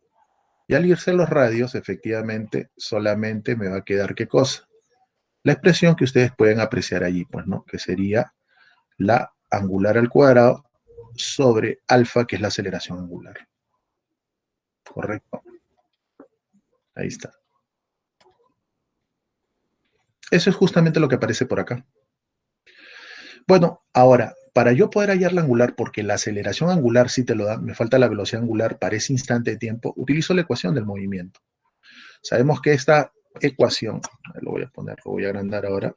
Y al irse los radios, efectivamente, solamente me va a quedar ¿qué cosa? La expresión que ustedes pueden apreciar allí, pues, ¿no? Que sería la angular al cuadrado sobre alfa, que es la aceleración angular. ¿Correcto? Ahí está. Eso es justamente lo que aparece por acá. Bueno, ahora, para yo poder hallar la angular, porque la aceleración angular sí te lo da, me falta la velocidad angular para ese instante de tiempo, utilizo la ecuación del movimiento. Sabemos que esta ecuación, lo voy a poner, lo voy a agrandar ahora.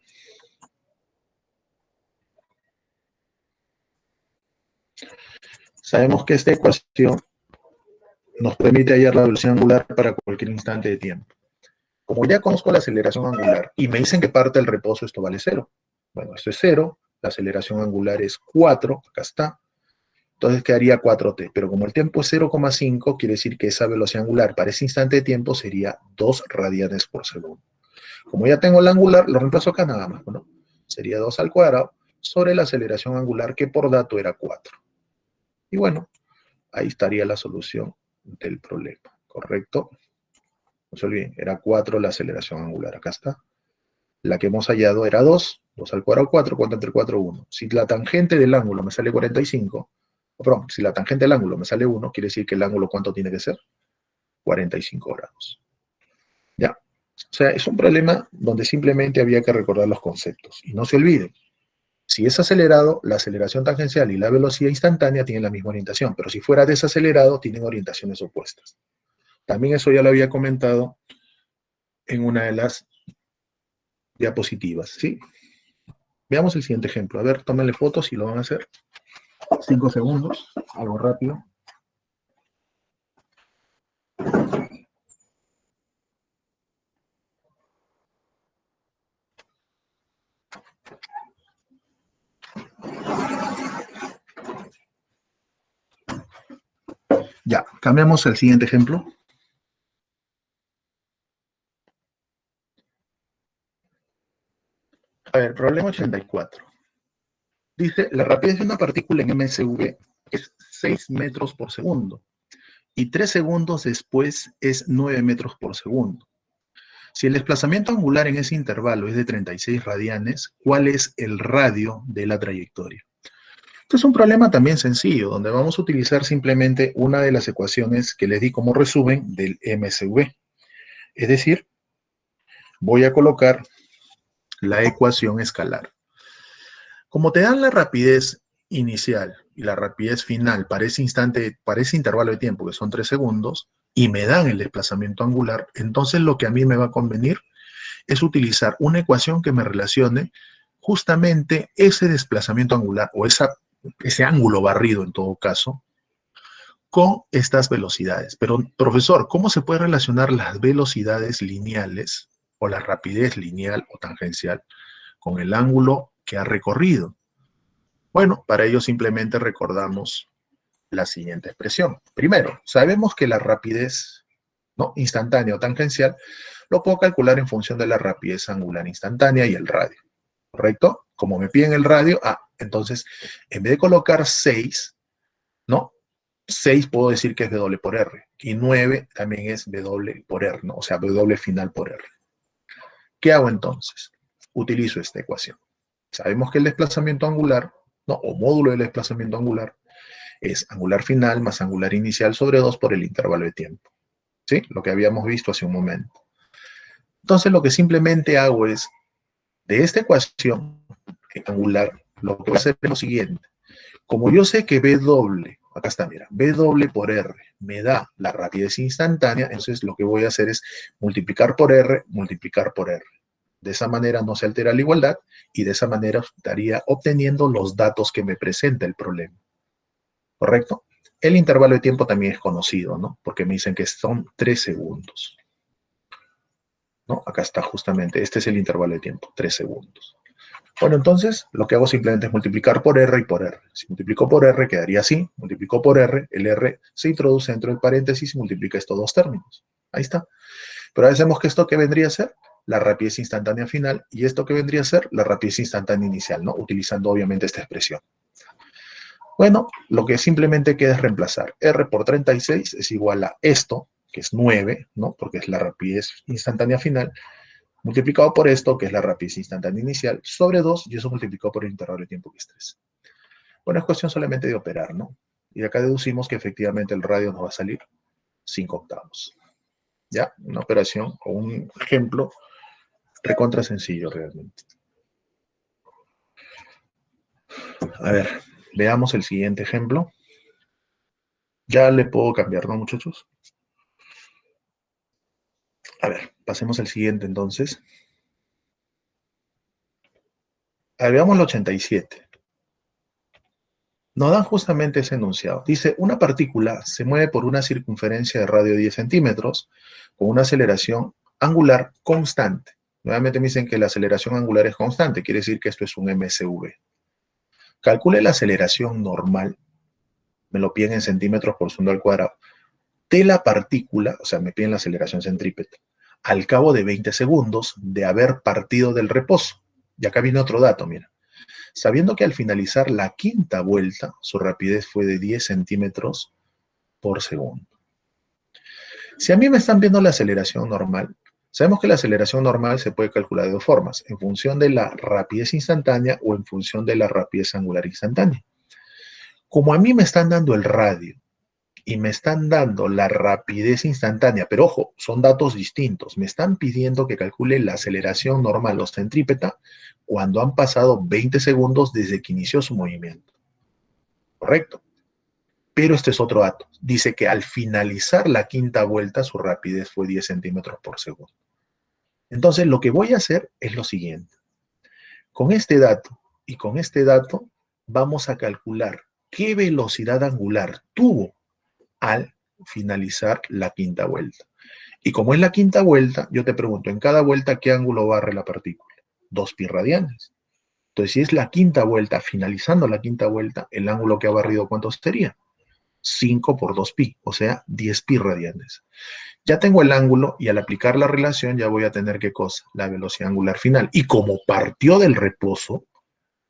Sabemos que esta ecuación nos permite hallar la velocidad angular para cualquier instante de tiempo. Como ya conozco la aceleración angular y me dicen que parte del reposo esto vale 0. Bueno, esto es 0, la aceleración angular es 4, acá está. Entonces quedaría 4t, pero como el tiempo es 0,5, quiere decir que esa velocidad angular para ese instante de tiempo sería 2 radianes por segundo. Como ya tengo la angular, lo reemplazo acá nada más, ¿no? Sería 2 al cuadrado sobre la aceleración angular que por dato era 4. Y bueno, ahí estaría la solución del problema, ¿correcto? No se olviden, era 4 la aceleración angular, acá está. La que hemos hallado era 2, 2 al cuadrado 4, 4 entre 4, 1. Si la tangente del ángulo me sale 45, perdón, si la tangente del ángulo me sale 1, quiere decir que el ángulo ¿cuánto tiene que ser? 45 grados. ¿Ya? O sea, es un problema donde simplemente había que recordar los conceptos. Y no se olviden, si es acelerado, la aceleración tangencial y la velocidad instantánea tienen la misma orientación, pero si fuera desacelerado, tienen orientaciones opuestas. También eso ya lo había comentado en una de las diapositivas, ¿sí? Veamos el siguiente ejemplo. A ver, tómenle fotos si lo van a hacer. 5 segundos, algo rápido. Ya, cambiamos al siguiente ejemplo. A ver, problema 84. Dice, la rapidez de una partícula en MSV es 6 metros por segundo y 3 segundos después es 9 metros por segundo. Si el desplazamiento angular en ese intervalo es de 36 radianes, ¿cuál es el radio de la trayectoria? Este es un problema también sencillo, donde vamos a utilizar simplemente una de las ecuaciones que les di como resumen del MSV. Es decir, voy a colocar la ecuación escalar. Como te dan la rapidez inicial y la rapidez final para ese instante, para ese intervalo de tiempo, que son 3 segundos, y me dan el desplazamiento angular, entonces lo que a mí me va a convenir es utilizar una ecuación que me relacione justamente ese desplazamiento angular o ese ángulo barrido en todo caso con estas velocidades. Pero, profesor, ¿cómo se puede relacionar las velocidades lineales o la rapidez lineal o tangencial con el ángulo que ha recorrido? Bueno, para ello simplemente recordamos la siguiente expresión. Primero, sabemos que la rapidez, ¿no?, instantánea o tangencial lo puedo calcular en función de la rapidez angular instantánea y el radio, ¿correcto? Como me piden el radio, entonces en vez de colocar 6, ¿no? 6 puedo decir que es W por R, y 9 también es W por R, ¿no? O sea, W final por R. ¿Qué hago entonces? Utilizo esta ecuación. Sabemos que el desplazamiento angular, ¿no?, o módulo del desplazamiento angular, es angular final más angular inicial sobre 2 por el intervalo de tiempo. ¿Sí? Lo que habíamos visto hace un momento. Entonces, lo que simplemente hago es, de esta ecuación angular, lo que voy a hacer es lo siguiente. Como yo sé que W, acá está, mira, W por R me da la rapidez instantánea, entonces lo que voy a hacer es multiplicar por R, multiplicar por R. De esa manera no se altera la igualdad y de esa manera estaría obteniendo los datos que me presenta el problema. ¿Correcto? El intervalo de tiempo también es conocido, ¿no? Porque me dicen que son 3 segundos. ¿No? Acá está justamente, este es el intervalo de tiempo, 3 segundos. Bueno, entonces lo que hago simplemente es multiplicar por R y por R. Si multiplico por R quedaría así, multiplico por R, el R se introduce dentro del paréntesis y multiplica estos dos términos. Ahí está. Pero ahora sabemos que esto, ¿qué vendría a ser? la rapidez instantánea final, y esto que vendría a ser la rapidez instantánea inicial, ¿no? Utilizando obviamente esta expresión. Bueno, lo que simplemente queda es reemplazar. R por 36 es igual a esto, que es 9, ¿no? Porque es la rapidez instantánea final, multiplicado por esto, que es la rapidez instantánea inicial, sobre 2, y eso multiplicado por el intervalo de tiempo, que es 3. Bueno, es cuestión solamente de operar, ¿no? Y acá deducimos que efectivamente el radio nos va a salir 5 octavos. ¿Ya? Una operación o un ejemplo recontra sencillo realmente. A ver, veamos el siguiente ejemplo. Ya le puedo cambiar, ¿no, muchachos? A ver, pasemos al siguiente entonces. A ver, veamos el 87. Nos dan justamente ese enunciado. Dice, una partícula se mueve por una circunferencia de radio de 10 centímetros con una aceleración angular constante. Nuevamente me dicen que la aceleración angular es constante, quiere decir que esto es un MSV. Calcule la aceleración normal, me lo piden en centímetros por segundo al cuadrado, de la partícula, o sea, me piden la aceleración centrípeta, al cabo de 20 segundos de haber partido del reposo. Y acá viene otro dato, mira. Sabiendo que al finalizar la quinta vuelta, su rapidez fue de 10 centímetros por segundo. Si a mí me están viendo la aceleración normal, sabemos que la aceleración normal se puede calcular de dos formas, en función de la rapidez instantánea o en función de la rapidez angular instantánea. Como a mí me están dando el radio y me están dando la rapidez instantánea, pero ojo, son datos distintos, me están pidiendo que calcule la aceleración normal o centrípeta cuando han pasado 20 segundos desde que inició su movimiento. ¿Correcto? Pero este es otro dato. Dice que al finalizar la quinta vuelta, su rapidez fue 10 centímetros por segundo. Entonces, lo que voy a hacer es lo siguiente. Con este dato y con este dato, vamos a calcular qué velocidad angular tuvo al finalizar la quinta vuelta. Y como es la quinta vuelta, yo te pregunto, en cada vuelta, ¿qué ángulo barre la partícula? 2 pi radianes. Entonces, si es la quinta vuelta, finalizando la quinta vuelta, el ángulo que ha barrido, ¿cuánto sería? 5 por 2 pi, o sea, 10 pi radianes. Ya tengo el ángulo y al aplicar la relación ya voy a tener, ¿qué cosa? La velocidad angular final. Y como partió del reposo,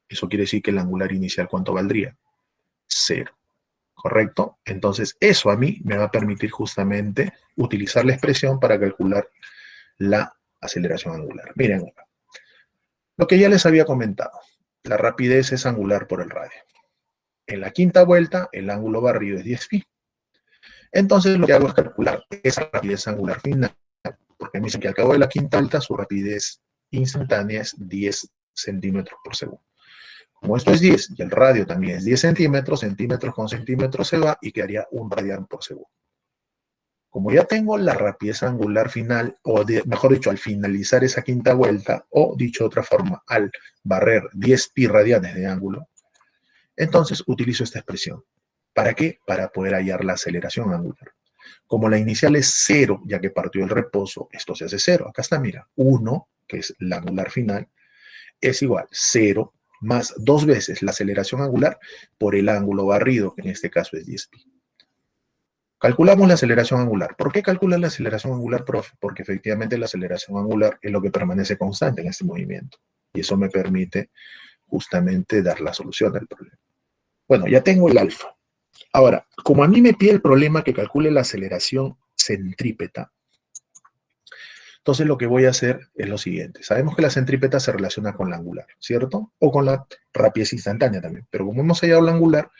eso quiere decir que el angular inicial, ¿cuánto valdría? 0. ¿Correcto? Entonces, eso a mí me va a permitir justamente utilizar la expresión para calcular la aceleración angular. Miren acá. Lo que ya les había comentado. La rapidez es angular por el radio. En la quinta vuelta, el ángulo barrido es 10 pi. Entonces, lo que hago es calcular esa rapidez angular final, porque me dicen que al cabo de la quinta vuelta, su rapidez instantánea es 10 centímetros por segundo. Como esto es 10 y el radio también es 10 centímetros, centímetros con centímetros se va y quedaría 1 radian por segundo. Como ya tengo la rapidez angular final, o mejor dicho, al finalizar esa quinta vuelta, o dicho de otra forma, al barrer 10 pi radianes de ángulo, entonces utilizo esta expresión. ¿Para qué? Para poder hallar la aceleración angular. Como la inicial es 0, ya que partió el reposo, esto se hace 0. Acá está, mira, 1, que es la angular final, es igual 0 más 2 veces la aceleración angular por el ángulo barrido, que en este caso es 10 pi. Calculamos la aceleración angular. ¿Por qué calcular la aceleración angular, profe? Porque efectivamente la aceleración angular es lo que permanece constante en este movimiento. Y eso me permite justamente dar la solución al problema. Bueno, ya tengo el alfa. Ahora, como a mí me pide el problema que calcule la aceleración centrípeta, entonces lo que voy a hacer es lo siguiente. Sabemos que la centrípeta se relaciona con la angular, ¿cierto? O con la rapidez instantánea también. Pero como hemos hallado la angular,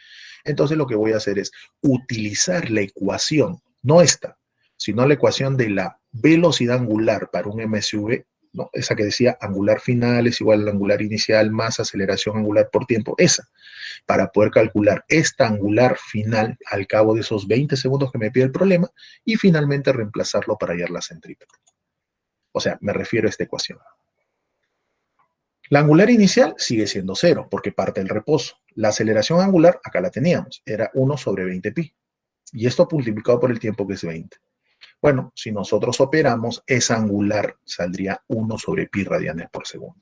entonces lo que voy a hacer es utilizar la ecuación, no esta, sino la ecuación de la velocidad angular para un MSV, ¿no? Esa que decía angular final es igual al angular inicial más aceleración angular por tiempo, esa, para poder calcular esta angular final al cabo de esos 20 segundos que me pide el problema y finalmente reemplazarlo para hallar la centrípeta. O sea, me refiero a esta ecuación. La angular inicial sigue siendo 0 porque parte del reposo. La aceleración angular, acá la teníamos, era 1 sobre 20 pi. Y esto multiplicado por el tiempo que es 20. Bueno, si nosotros operamos, esa angular saldría 1 sobre pi radianes por segundo.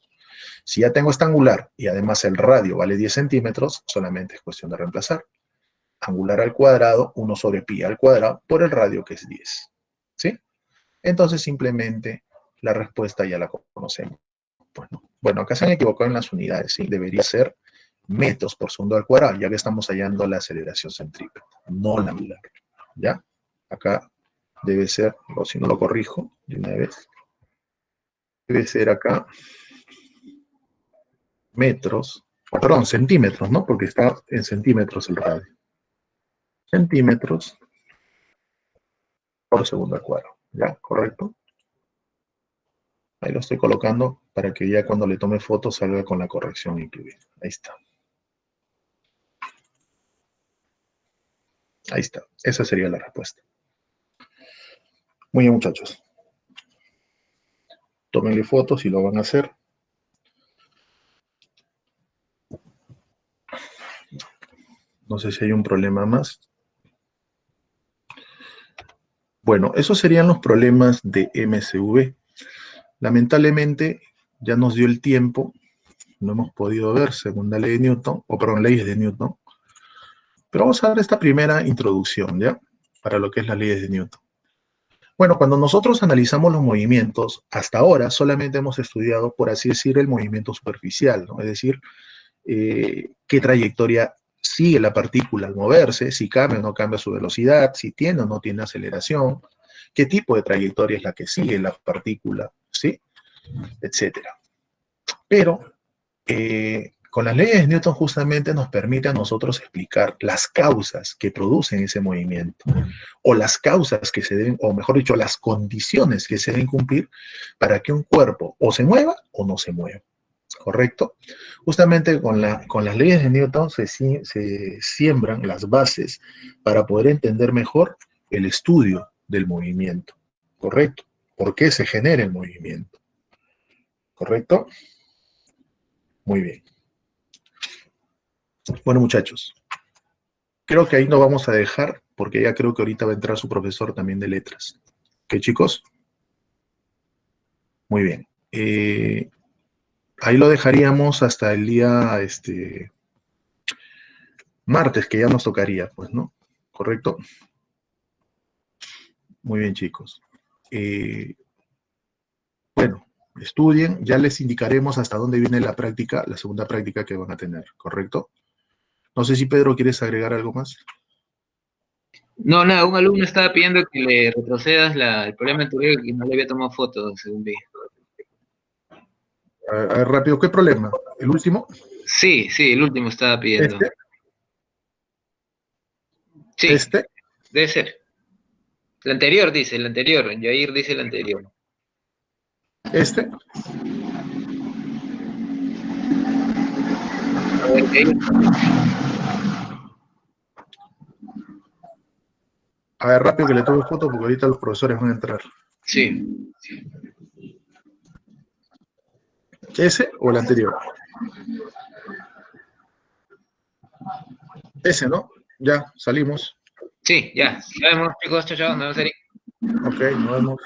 Si ya tengo esta angular y además el radio vale 10 centímetros, solamente es cuestión de reemplazar. Angular al cuadrado, 1 sobre pi al cuadrado por el radio que es 10. ¿Sí? Entonces simplemente la respuesta ya la conocemos. Bueno, acá se han equivocado en las unidades, ¿sí? Debería ser metros por segundo al cuadrado, ya que estamos hallando la aceleración centrípeta, no la angular, ¿ya? Acá debe ser, o si no lo corrijo de una vez, debe ser acá metros, perdón, centímetros, ¿no? Porque está en centímetros el radio. Centímetros por segundo al cuadrado, ¿ya? ¿Correcto? Ahí lo estoy colocando para que ya cuando le tome foto salga con la corrección incluida. Ahí está. Ahí está. Esa sería la respuesta. Muy bien, muchachos. Tómenle fotos si lo van a hacer. No sé si hay un problema más. Bueno, esos serían los problemas de MCV. Lamentablemente, ya nos dio el tiempo. No hemos podido ver según la ley de Newton, o perdón, leyes de Newton. Pero vamos a ver esta primera introducción, ¿ya? Para lo que es las leyes de Newton. Bueno, cuando nosotros analizamos los movimientos, hasta ahora solamente hemos estudiado, por así decir, el movimiento superficial, ¿no? Es decir, qué trayectoria sigue la partícula al moverse, si cambia o no cambia su velocidad, si tiene o no tiene aceleración, qué tipo de trayectoria es la que sigue la partícula, ¿sí? Etcétera. Pero con las leyes de Newton justamente nos permite a nosotros explicar las causas que producen ese movimiento, o las causas que se deben, o mejor dicho, las condiciones que se deben cumplir para que un cuerpo o se mueva o no se mueva. ¿Correcto? Justamente con las leyes de Newton se siembran las bases para poder entender mejor el estudio del movimiento. ¿Correcto? ¿Por qué se genera el movimiento? ¿Correcto? Muy bien. Bueno, muchachos, creo que ahí nos vamos a dejar, porque ya creo que ahorita va a entrar su profesor también de letras. ¿Qué, chicos? Muy bien. Ahí lo dejaríamos hasta el día martes, que ya nos tocaría, pues, ¿no? ¿Correcto? Muy bien, chicos. Bueno, estudien, ya les indicaremos hasta dónde viene la práctica, la segunda práctica que van a tener, ¿correcto? No sé si Pedro quieres agregar algo más. No, nada, un alumno estaba pidiendo que le retrocedas el problema anterior y no le había tomado fotos, según vi. A ver, rápido, ¿qué problema? ¿El último? Sí, el último estaba pidiendo. ¿Este? Sí, ¿Este? debe ser. El anterior dice, Yair dice el anterior. ¿Este? A ver, Yair. A ver, rápido que le tome foto porque ahorita los profesores van a entrar. Sí. ¿Ese o el anterior? Ese, ¿no? Ya, salimos. Sí, ya. Nos vemos, chicos. Chao, chao. Nos vemos, Eric. Ok, nos vemos.